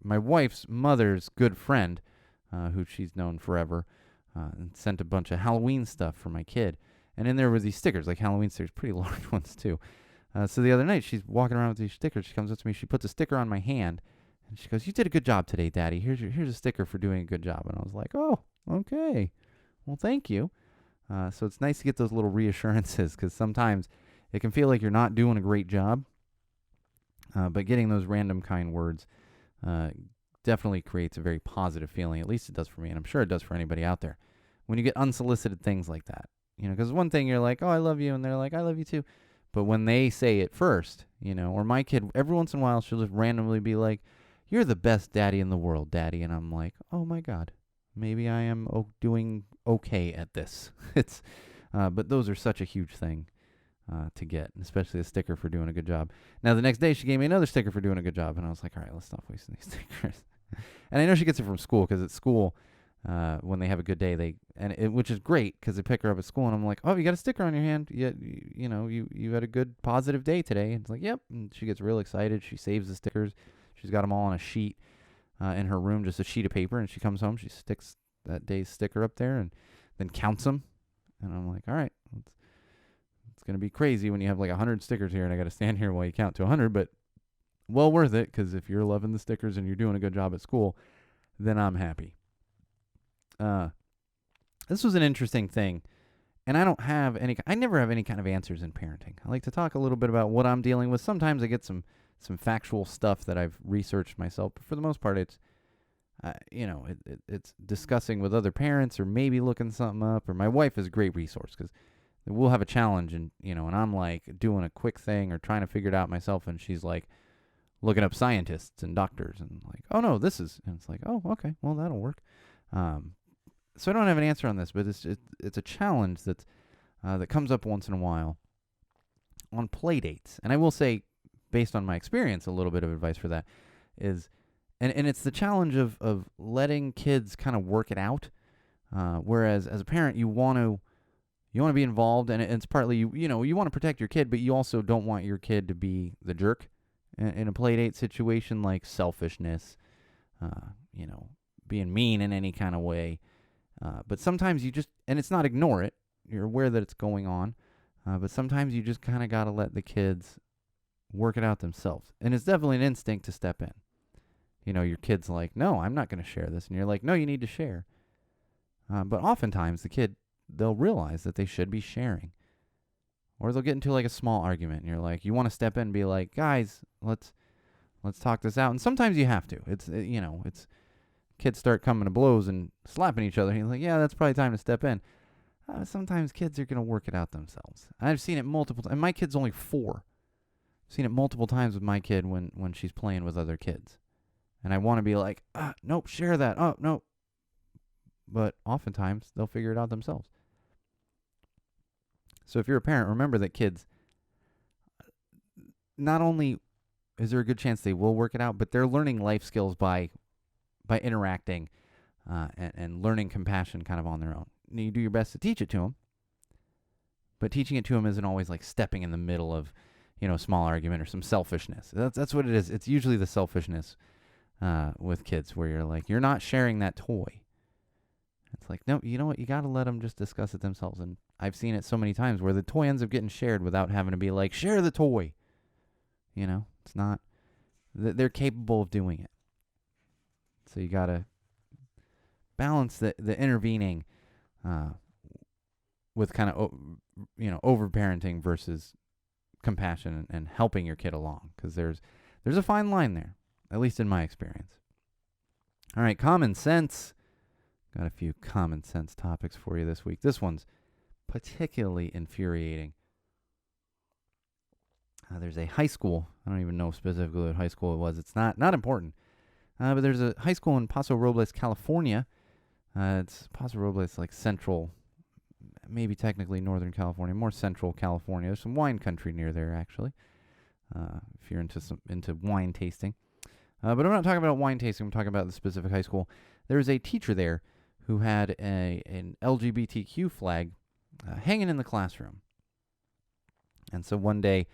my wife's mother's good friend, who she's known forever, and sent a bunch of Halloween stuff for my kid. And in there were these stickers, like Halloween stickers, pretty large ones too. So the other night she's walking around with these stickers. She comes up to me, she puts a sticker on my hand. And she goes, "You did a good job today, Daddy. Here's a sticker for doing a good job." And I was like, "Oh, okay. Well, thank you." So it's nice to get those little reassurances because sometimes it can feel like you're not doing a great job. But getting those random kind words definitely creates a very positive feeling. At least it does for me, and I'm sure it does for anybody out there. When you get unsolicited things like that, because one thing you're like, "Oh, I love you," and they're like, "I love you too." But when they say it first, or my kid, every once in a while she'll just randomly be like, "You're the best daddy in the world, Daddy." And I'm like, oh my God, maybe I am doing okay at this. But those are such a huge thing to get, especially a sticker for doing a good job. Now, the next day she gave me another sticker for doing a good job, and I was like, all right, let's stop wasting these stickers. And I know she gets it from school because at school, when they have a good day, which is great because they pick her up at school, and I'm like, oh, you got a sticker on your hand. You had a good positive day today. And it's like, yep. And she gets real excited. She saves the stickers. She's got them all on a sheet in her room, just a sheet of paper, and she comes home, she sticks that day's sticker up there and then counts them. And I'm like, all right, it's going to be crazy when you have like 100 stickers here and I got to stand here while you count to 100, but well worth it because if you're loving the stickers and you're doing a good job at school, then I'm happy. This was an interesting thing, and I never have any kind of answers in parenting. I like to talk a little bit about what I'm dealing with. Sometimes I get some factual stuff that I've researched myself, but for the most part, it's discussing with other parents or maybe looking something up. Or my wife is a great resource because we'll have a challenge and I'm like doing a quick thing or trying to figure it out myself, and she's like looking up scientists and doctors and like, oh no, and it's like, oh, okay, well that'll work. So I don't have an answer on this, but it's a challenge that comes up once in a while on play dates. And I will say, based on my experience, a little bit of advice for that is, and it's the challenge of letting kids kind of work it out. Whereas as a parent, you want to be involved, and it's partly you want to protect your kid, but you also don't want your kid to be the jerk in a play date situation, like selfishness, being mean in any kind of way. But sometimes you just, and it's not ignore it. You're aware that it's going on, but sometimes you just kind of got to let the kids work it out themselves. And it's definitely an instinct to step in. Your kid's like, no, I'm not going to share this. And you're like, no, you need to share. But oftentimes the kid, they'll realize that they should be sharing. Or they'll get into like a small argument and you're like, you want to step in and be like, guys, let's talk this out. And sometimes you have to. It's kids start coming to blows and slapping each other. He's like, yeah, that's probably time to step in. Sometimes kids are going to work it out themselves. I've seen it multiple times. And my kid's only 4. I've seen it multiple times with my kid when she's playing with other kids. And I want to be like, nope, share that. Oh, no. But oftentimes, they'll figure it out themselves. So if you're a parent, remember that kids, not only is there a good chance they will work it out, but they're learning life skills by interacting and learning compassion kind of on their own. You do your best to teach it to them, but teaching it to them isn't always like stepping in the middle of, small argument or some selfishness. That's what it is. It's usually the selfishness with kids where you're like, you're not sharing that toy. It's like, no, you know what? You got to let them just discuss it themselves. And I've seen it so many times where the toy ends up getting shared without having to be like, share the toy. It's not, they're capable of doing it. So you got to balance the intervening with kind of, overparenting versus compassion and helping your kid along. Because there's a fine line there, at least in my experience. All right, common sense. Got a few common sense topics for you this week. This one's particularly infuriating. There's a high school. I don't even know specifically what high school it was. It's not important. But there's a high school in Paso Robles, California. It's Paso Robles, like central, maybe technically Northern California, more central California. There's some wine country near there, actually, if you're into wine tasting. But I'm not talking about wine tasting. I'm talking about the specific high school. There's a teacher there who had an LGBTQ flag hanging in the classroom. And so one day,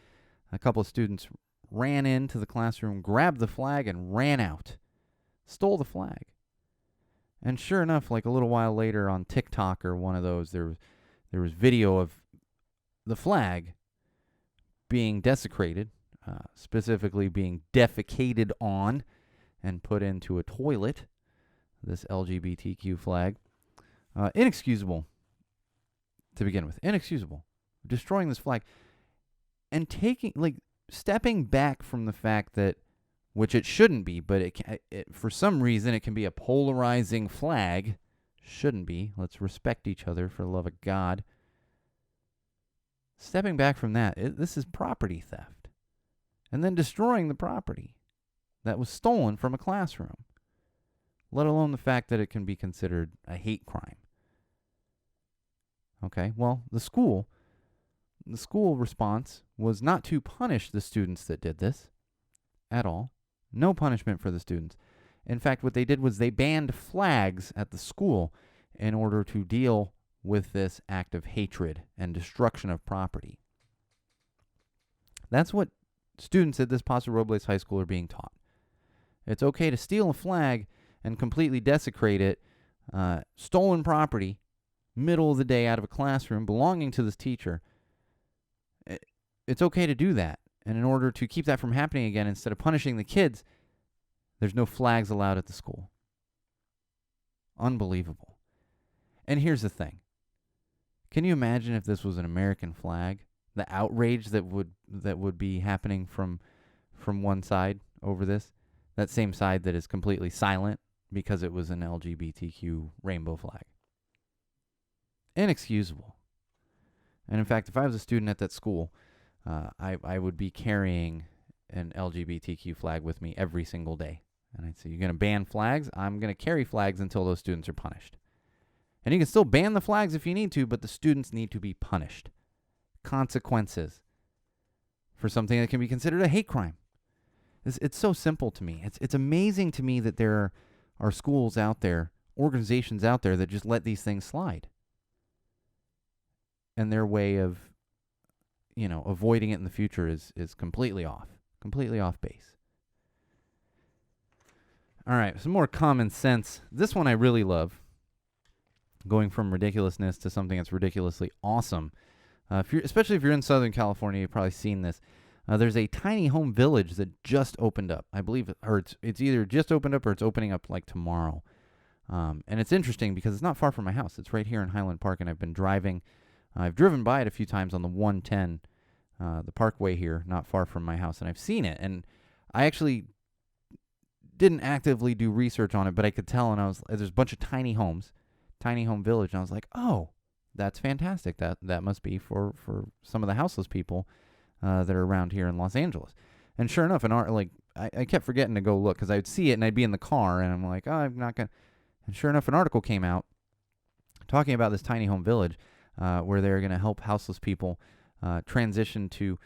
a couple of students ran into the classroom, grabbed the flag, and ran out. Stole the flag. And sure enough, like a little while later on TikTok or one of those, there was video of the flag being desecrated, specifically being defecated on and put into a toilet, this LGBTQ flag. Inexcusable to begin with. Inexcusable. Destroying this flag. And stepping back from the fact that, which it shouldn't be, but for some reason it can be a polarizing flag. Shouldn't be. Let's respect each other for the love of God. Stepping back from that, this is property theft. And then destroying the property that was stolen from a classroom. Let alone the fact that it can be considered a hate crime. Okay, well, the school response was not to punish the students that did this at all. No punishment for the students. In fact, what they did was they banned flags at the school in order to deal with this act of hatred and destruction of property. That's what students at this Paso Robles High School are being taught. It's okay to steal a flag and completely desecrate it, stolen property, middle of the day out of a classroom belonging to this teacher. It's okay to do that. And in order to keep that from happening again, instead of punishing the kids, there's no flags allowed at the school. Unbelievable. And here's the thing. Can you imagine if this was an American flag? The outrage that would be happening from one side over this? That same side that is completely silent because it was an LGBTQ rainbow flag. Inexcusable. And in fact, if I was a student at that school, I would be carrying an LGBTQ flag with me every single day. And I'd say, you're going to ban flags? I'm going to carry flags until those students are punished. And you can still ban the flags if you need to, but the students need to be punished. Consequences for something that can be considered a hate crime. It's so simple to me. It's amazing to me that there are schools out there, organizations out there that just let these things slide. And their way of, avoiding it in the future is completely off base. All right, some more common sense. This one I really love. Going from ridiculousness to something that's ridiculously awesome. Especially if you're in Southern California, you've probably seen this. There's a tiny home village that just opened up. I believe, or it's either just opened up or it's opening up like tomorrow. And it's interesting because it's not far from my house. It's right here in Highland Park, and I've been driving. I've driven by it a few times on the 110, the parkway here, not far from my house, and I've seen it. And I actually didn't actively do research on it, but I could tell, and there's a bunch of tiny homes, tiny home village, and I was like, oh, that's fantastic. That must be for some of the houseless people that are around here in Los Angeles. And sure enough, I kept forgetting to go look because I would see it and I'd be in the car and I'm like, oh, I'm not gonna. And sure enough, an article came out talking about this tiny home village where they're going to help houseless people transition to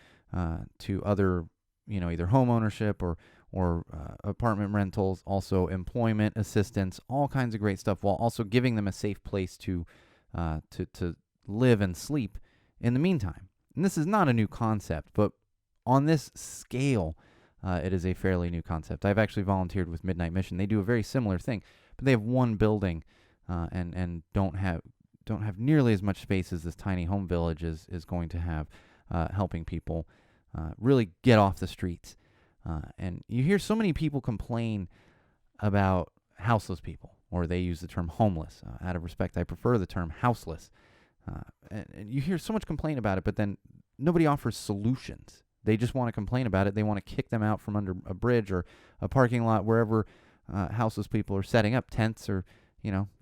other, either home ownership or apartment rentals, also employment assistance, all kinds of great stuff, while also giving them a safe place to live and sleep in the meantime. And this is not a new concept, but on this scale, it is a fairly new concept. I've actually volunteered with Midnight Mission. They do a very similar thing, but they have one building and don't have nearly as much space as this tiny home village is going to have, helping people really get off the streets. And you hear so many people complain about houseless people, or they use the term homeless. Out of respect, I prefer the term houseless. And you hear so much complaint about it, but then nobody offers solutions. They just want to complain about it. They want to kick them out from under a bridge or a parking lot, wherever houseless people are setting up tents, or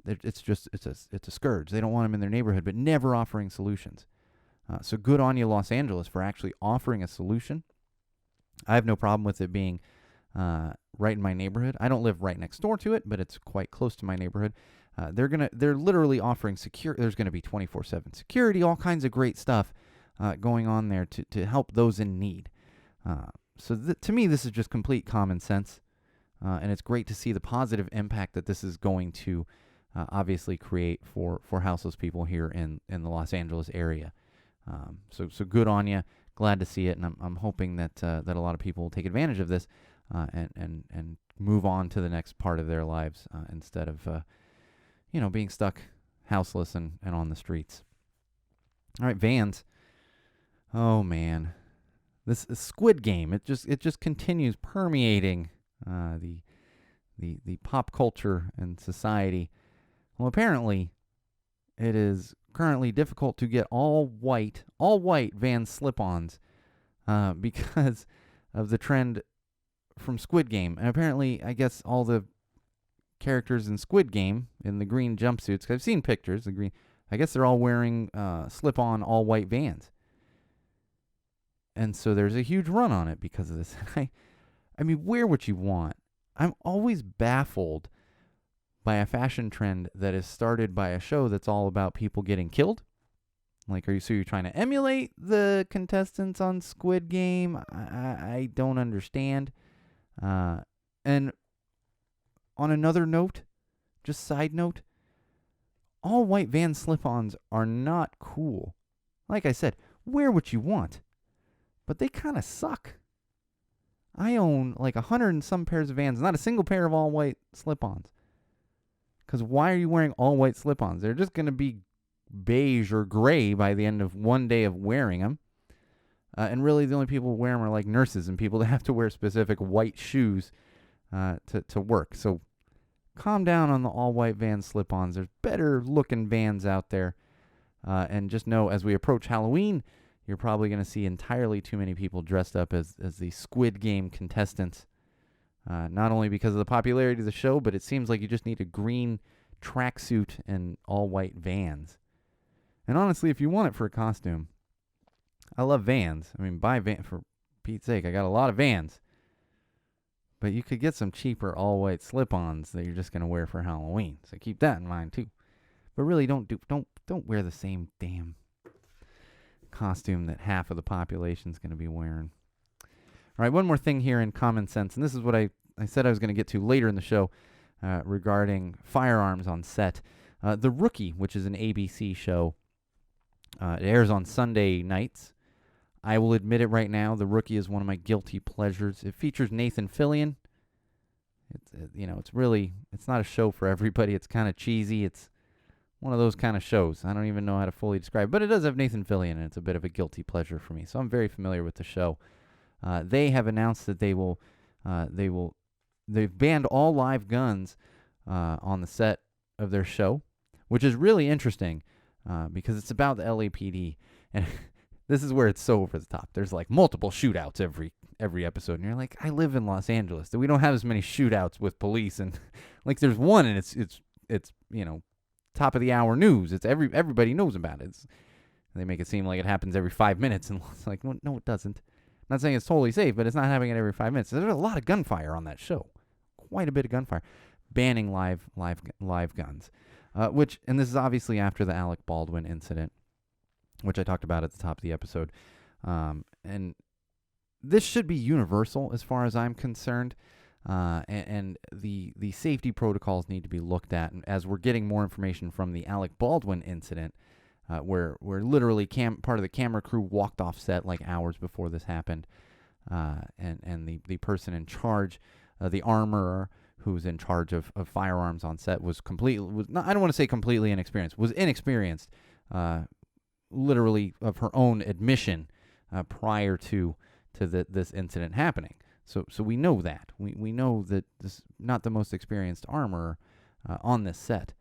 it's a scourge. They don't want them in their neighborhood, but never offering solutions. So good on you, Los Angeles, for actually offering a solution. I have no problem with it being right in my neighborhood. I don't live right next door to it, but it's quite close to my neighborhood. They're literally offering there's going to be 24/7 security, all kinds of great stuff going on there to help those in need. So to me, this is just complete common sense. And it's great to see the positive impact that this is going to obviously create for houseless people here in the Los Angeles area. So good on you. Glad to see it, and I'm hoping that a lot of people will take advantage of this and move on to the next part of their lives instead of being stuck houseless and on the streets. All right, vans. Oh man, this Squid Game. It just continues permeating the pop culture and society. Well, apparently, it is currently difficult to get all white Vans slip-ons because of the trend from Squid Game. And apparently, I guess all the characters in Squid Game in the green jumpsuits, 'cause I've seen pictures, I guess they're all wearing slip-on all white Vans. And so there's a huge run on it because of this. I mean, wear what you want. I'm always baffled by a fashion trend that is started by a show that's all about people getting killed. Like, you're trying to emulate the contestants on Squid Game? I don't understand. And on another note, just side note, all white Vans slip-ons are not cool. Like I said, wear what you want, but they kind of suck. I own like 100 and some pairs of Vans, not a single pair of all white slip-ons. Because why are you wearing all white slip-ons? They're just going to be beige or gray by the end of one day of wearing them. And really the only people who wear them are like nurses and people that have to wear specific white shoes to work. So calm down on the all white Vans slip-ons. There's better looking Vans out there. And just know, as we approach Halloween, you're probably going to see entirely too many people dressed up as the Squid Game contestants. Not only because of the popularity of the show, but it seems like you just need a green tracksuit and all white Vans. And honestly, if you want it for a costume, I love Vans. I mean, buy Vans, for Pete's sake. I got a lot of Vans. But you could get some cheaper all white slip-ons that you're just going to wear for Halloween. So keep that in mind too. But really don't wear the same damn costume that half of the population's going to be wearing. All right, one more thing here in common sense, and this is what I said I was going to get to later in the show regarding firearms on set. The Rookie, which is an ABC show, it airs on Sunday nights. I will admit it right now, The Rookie is one of my guilty pleasures. It features Nathan Fillion. It's not a show for everybody. It's kind of cheesy. It's one of those kind of shows. I don't even know how to fully describe it, but it does have Nathan Fillion, and it's a bit of a guilty pleasure for me. So I'm very familiar with the show. They have announced that they've banned all live guns on the set of their show, which is really interesting because it's about the LAPD, and this is where it's so over the top. There's like multiple shootouts every every episode, and you're like, I live in Los Angeles. We don't have as many shootouts with police, and like there's one, and it's top of the hour news. It's everybody knows about it. They make it seem like it happens every 5 minutes, and it's like, no, it doesn't. I'm not saying it's totally safe, but it's not happening every 5 minutes. There's a lot of gunfire on that show, quite a bit of gunfire, banning live guns, and this is obviously after the Alec Baldwin incident, which I talked about at the top of the episode, and this should be universal as far as I'm concerned. And the safety protocols need to be looked at. And as we're getting more information from the Alec Baldwin incident, where literally part of the camera crew walked off set like hours before this happened, and the person in charge, the armorer who's in charge of firearms on set, was I don't want to say completely inexperienced, was inexperienced, literally of her own admission, prior to this incident happening. So we know that. We know that this is not the most experienced armorer on this set.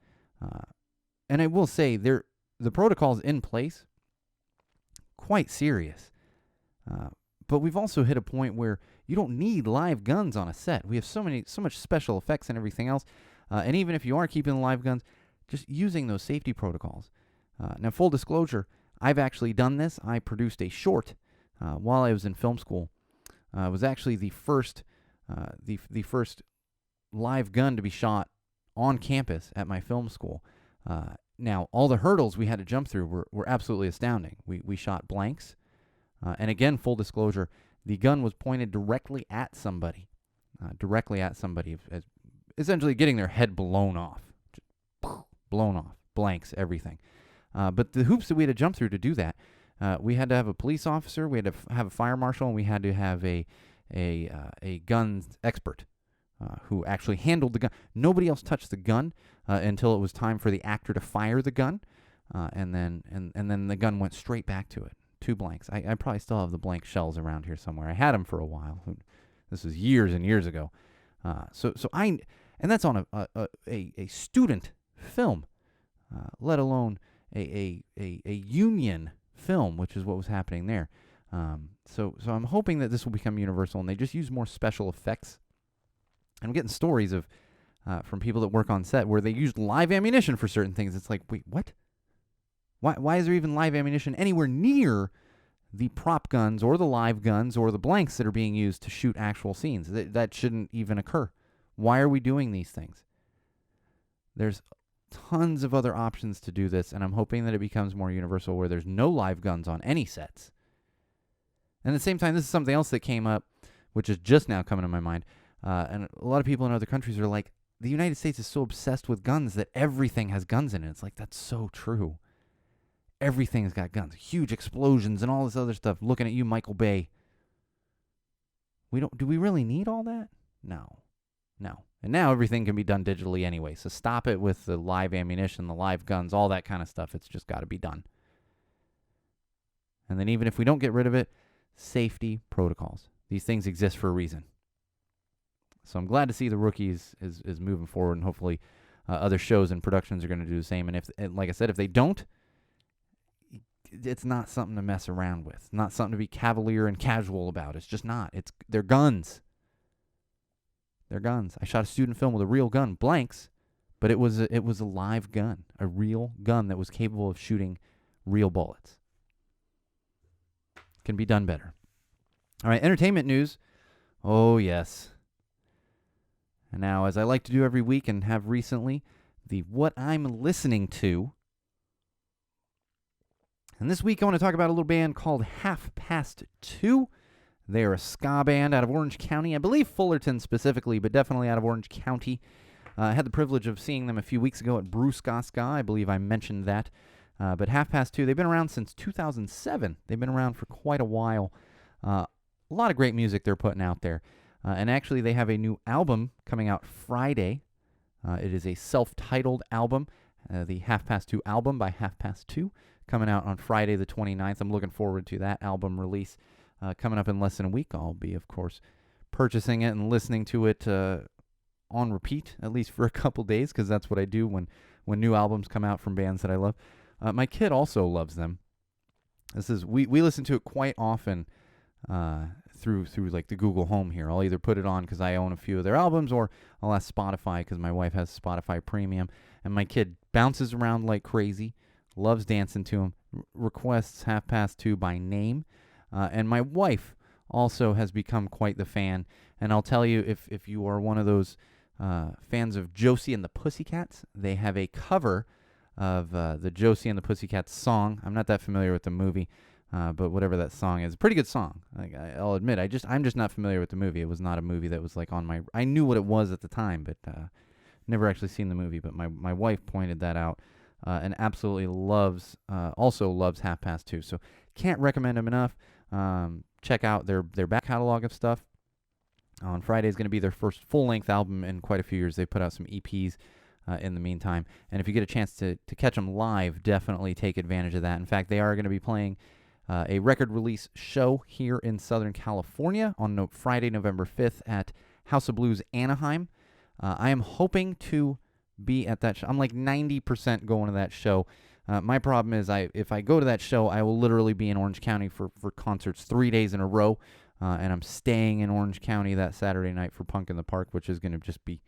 And I will say, the protocol's in place, quite serious. But we've also hit a point where you don't need live guns on a set. We have so much special effects and everything else. And even if you are keeping the live guns, just using those safety protocols. Now, full disclosure, I've actually done this. I produced a short while I was in film school. It was actually the first live gun to be shot on campus at my film school. Now, all the hurdles we had to jump through were absolutely astounding. We shot blanks. And again, full disclosure, the gun was pointed directly at somebody, essentially getting their head blown off. Blanks, everything. But the hoops that we had to jump through to do that, we had to have a police officer, we had to have a fire marshal, and we had to have a guns expert who actually handled the gun. Nobody else touched the gun until it was time for the actor to fire the gun, and then the gun went straight back to it. 2 blanks. I probably still have the blank shells around here somewhere. I had them for a while. This was years and years ago. And that's on a student film, let alone a union film, which is what was happening there. So I'm hoping that this will become universal, and they just use more special effects. I'm getting stories of from people that work on set where they used live ammunition for certain things. It's like, wait, what? Why is there even live ammunition anywhere near the prop guns or the live guns or the blanks that are being used to shoot actual scenes? That shouldn't even occur. Why are we doing these things? There's tons of other options to do this, and I'm hoping that it becomes more universal where there's no live guns on any sets. And at the same time, this is something else that came up, which is just now coming to my mind. And a lot of people in other countries are like, the United States is so obsessed with guns that everything has guns in it. It's like, that's so true. Everything's got guns. Huge explosions and all this other stuff. Looking at you, Michael Bay. Do we really need all that? No. And now everything can be done digitally anyway. So stop it with the live ammunition, the live guns, all that kind of stuff. It's just got to be done. And then even if we don't get rid of it, safety protocols. These things exist for a reason. So I'm glad to see The Rookie is moving forward, and hopefully other shows and productions are going to do the same. And like I said, if they don't, it's not something to mess around with. Not something to be cavalier and casual about. It's just not. They're guns. They're guns. I shot a student film with a real gun, blanks, but it was a live gun, a real gun that was capable of shooting real bullets. Can be done better. All right, entertainment news. Oh, yes. And now, as I like to do every week and have recently, the What I'm Listening To. And this week I want to talk about a little band called Half Past Two. They are a ska band out of Orange County. I believe Fullerton specifically, but definitely out of Orange County. I had the privilege of seeing them a few weeks ago at Brew Ska Ska. I believe I mentioned that. But Half Past Two, they've been around since 2007. They've been around for quite a while. A lot of great music they're putting out there. And actually, they have a new album coming out Friday. It is a self-titled album, the Half Past Two album by Half Past Two, coming out on Friday the 29th. I'm looking forward to that album release coming up in less than a week. I'll be, of course, purchasing it and listening to it on repeat, at least for a couple days, because that's what I do when new albums come out from bands that I love. My kid also loves them. We listen to it quite often through like the Google Home here. I'll either put it on because I own a few of their albums, or I'll ask Spotify because my wife has Spotify Premium, and my kid bounces around like crazy, loves dancing to them, requests 2:30 by name, and my wife also has become quite the fan. And I'll tell you, if you are one of those fans of Josie and the Pussycats, they have a cover of the Josie and the Pussycats song. I'm not that familiar with the movie, but whatever that song is, a pretty good song. Like, I'll admit, I'm just not familiar with the movie. It was not a movie that was like on my. I knew what it was at the time, but never actually seen the movie. But my wife pointed that out, and absolutely also loves 2:30. So can't recommend them enough. Check out their back catalog of stuff. On Friday is going to be their first full-length album in quite a few years. They put out some EPs in the meantime. And if you get a chance to catch them live, definitely take advantage of that. In fact, they are going to be playing a record release show here in Southern California on Friday, November 5th at House of Blues Anaheim. I am hoping to be at that show. I'm like 90% going to that show. My problem is if I go to that show, I will literally be in Orange County for concerts 3 days in a row. And I'm staying in Orange County that Saturday night for Punk in the Park, which is going to just be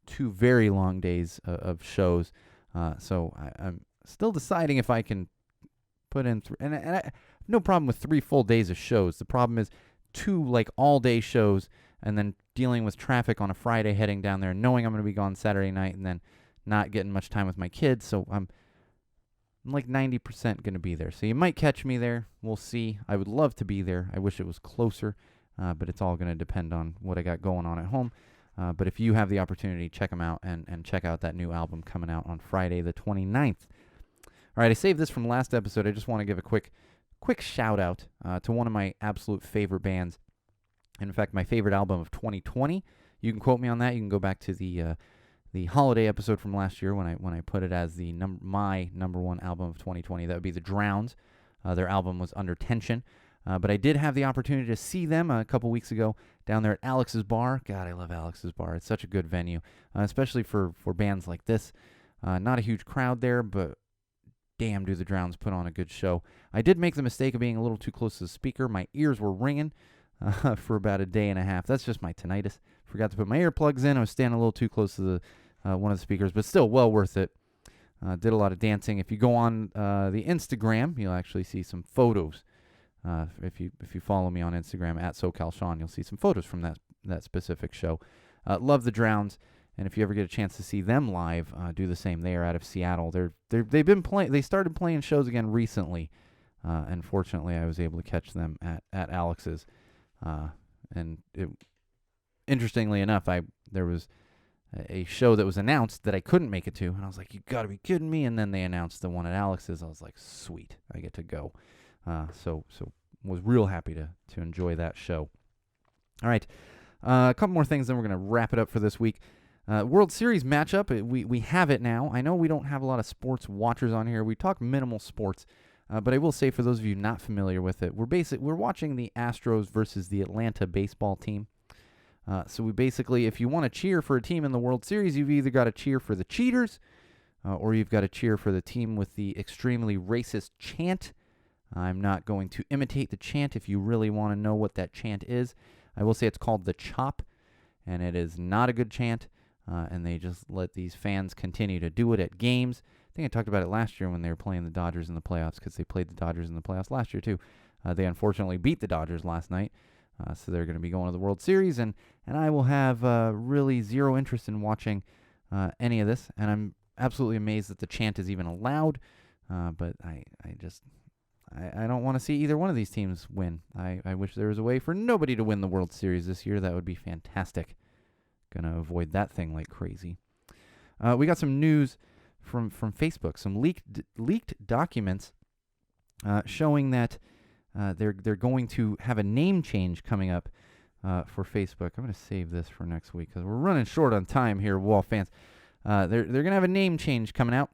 2 very long days of shows. So I'm still deciding if I can put in and I have no problem with 3 full days of shows. The problem is 2 like all-day shows and then dealing with traffic on a Friday heading down there, knowing I'm going to be gone Saturday night, and then not getting much time with my kids. So I'm like 90% going to be there. So you might catch me there. We'll see. I would love to be there. I wish it was closer, but it's all going to depend on what I got going on at home. But if you have the opportunity, check them out and check out that new album coming out on Friday the 29th. All right, I saved this from last episode. I just want to give a quick shout out to one of my absolute favorite bands. In fact, my favorite album of 2020. You can quote me on that. You can go back to the holiday episode from last year when I put it as my number one album of 2020. That would be the Drowns. Their album was Under Tension. But I did have the opportunity to see them a couple weeks ago down there at Alex's Bar. God, I love Alex's Bar. It's such a good venue, especially for bands like this. Not a huge crowd there, but damn, do the Drowns put on a good show. I did make the mistake of being a little too close to the speaker. My ears were ringing for about a day and a half. That's just my tinnitus. Forgot to put my earplugs in. I was standing a little too close to the one of the speakers, but still well worth it. Did a lot of dancing. If you go on the Instagram, you'll actually see some photos. If you follow me on Instagram at SoCalSean, you'll see some photos from that specific show. Love the Drowns, and if you ever get a chance to see them live, do the same. They are out of Seattle. They've been playing. They started playing shows again recently, and fortunately, I was able to catch them at Alex's. And interestingly enough, there was a show that was announced that I couldn't make it to, and I was like, "You got to be kidding me!" And then they announced the one at Alex's. I was like, "Sweet, I get to go." So was real happy to enjoy that show. All right, a couple more things, then we're going to wrap it up for this week. World Series matchup, we have it now. I know we don't have a lot of sports watchers on here. We talk minimal sports, but I will say for those of you not familiar with it, we're watching the Astros versus the Atlanta baseball team. So we basically, if you want to cheer for a team in the World Series, you've either got to cheer for the cheaters, or you've got to cheer for the team with the extremely racist chant. I'm not going to imitate the chant. If you really want to know what that chant is, I will say it's called the Chop, and it is not a good chant, and they just let these fans continue to do it at games. I think I talked about it last year when they were playing the Dodgers in the playoffs, because they played the Dodgers in the playoffs last year too. They unfortunately beat the Dodgers last night, so they're going to be going to the World Series, and I will have really zero interest in watching any of this, and I'm absolutely amazed that the chant is even allowed, but I don't want to see either one of these teams win. I wish there was a way for nobody to win the World Series this year. That would be fantastic. Gonna avoid that thing like crazy. We got some news from Facebook, some leaked documents showing that they're going to have a name change coming up for Facebook. I'm gonna save this for next week because we're running short on time here, Wall fans. They're gonna have a name change coming out.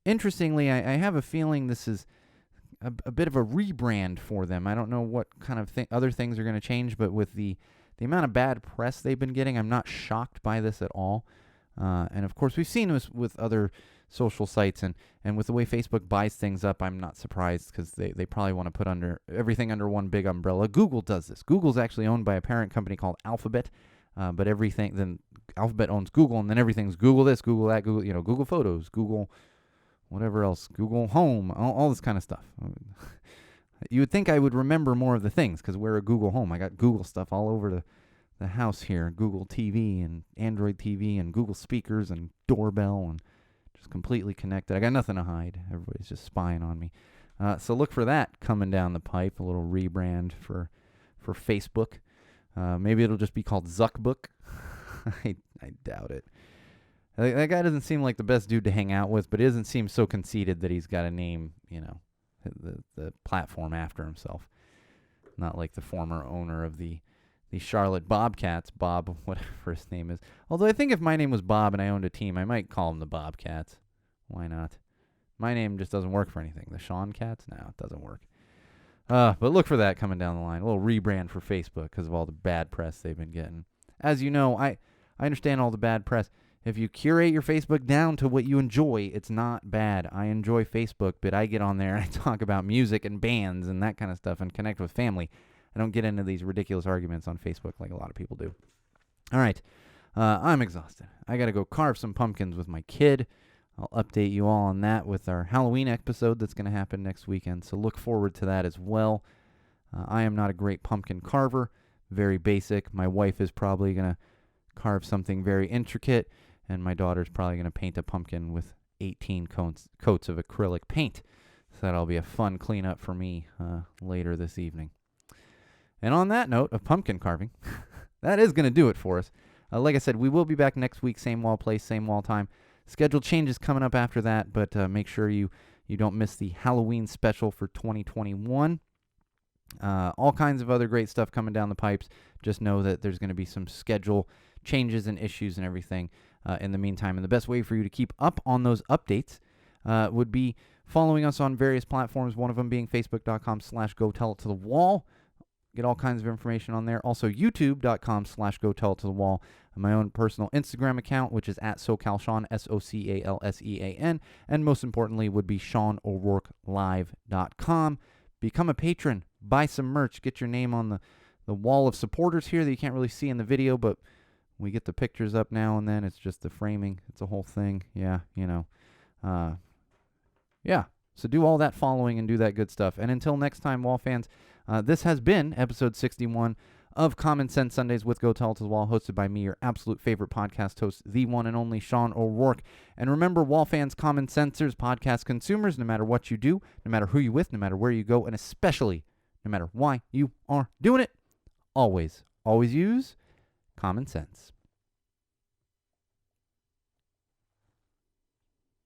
Interestingly, I have a feeling this is a bit of a rebrand for them. I don't know what kind of other things are going to change, but with the amount of bad press they've been getting, I'm not shocked by this at all. And of course, we've seen this with other social sites. And with the way Facebook buys things up, I'm not surprised because they probably want to put everything under one big umbrella. Google does this. Google's actually owned by a parent company called Alphabet, but then Alphabet owns Google, and then everything's Google this, Google that, Google Photos, Google whatever else, Google Home, all this kind of stuff. You would think I would remember more of the things because we're a Google Home. I got Google stuff all over the house here, Google TV and Android TV and Google speakers and doorbell, and just completely connected. I got nothing to hide. Everybody's just spying on me. So look for that coming down the pipe, a little rebrand for Facebook. Maybe it'll just be called Zuckbook. I doubt it. That guy doesn't seem like the best dude to hang out with, but he doesn't seem so conceited that he's got to name, the platform after himself. Not like the former owner of the Charlotte Bobcats, Bob, whatever his name is. Although I think if my name was Bob and I owned a team, I might call them the Bobcats. Why not? My name just doesn't work for anything. The Sean Cats? No, it doesn't work. But look for that coming down the line. A little rebrand for Facebook because of all the bad press they've been getting. As you know, I understand all the bad press. If you curate your Facebook down to what you enjoy, it's not bad. I enjoy Facebook, but I get on there and I talk about music and bands and that kind of stuff and connect with family. I don't get into these ridiculous arguments on Facebook like a lot of people do. All right. I'm exhausted. I got to go carve some pumpkins with my kid. I'll update you all on that with our Halloween episode that's going to happen next weekend, so look forward to that as well. I am not a great pumpkin carver, very basic. My wife is probably going to carve something very intricate, and my daughter's probably going to paint a pumpkin with 18 coats of acrylic paint. So that'll be a fun cleanup for me later this evening. And on that note of pumpkin carving, that is going to do it for us. Like I said, we will be back next week, same wall place, same wall time. Schedule changes coming up after that, but make sure you don't miss the Halloween special for 2021. All kinds of other great stuff coming down the pipes. Just know that there's going to be some schedule changes and issues and everything in the meantime. And the best way for you to keep up on those updates would be following us on various platforms, one of them being facebook.com/go-tell-it-to-the-wall. Get all kinds of information on there. Also, youtube.com/go-tell-it-to-the-wall. My own personal Instagram account, which is at SoCalSean, SoCalSean. And most importantly would be SeanO'RourkeLive.com. Become a patron. Buy some merch. Get your name on the wall of supporters here that you can't really see in the video, but we get the pictures up now and then. It's just the framing. It's a whole thing. Yeah, yeah. So do all that following and do that good stuff. And until next time, Wall fans, this has been episode 61 of Common Sense Sundays with Go Tell It to the Wall, hosted by me, your absolute favorite podcast host, the one and only Sean O'Rourke. And remember, Wall fans, common sensors, podcast consumers, no matter what you do, no matter who you're with, no matter where you go, and especially no matter why you are doing it, always use common sense.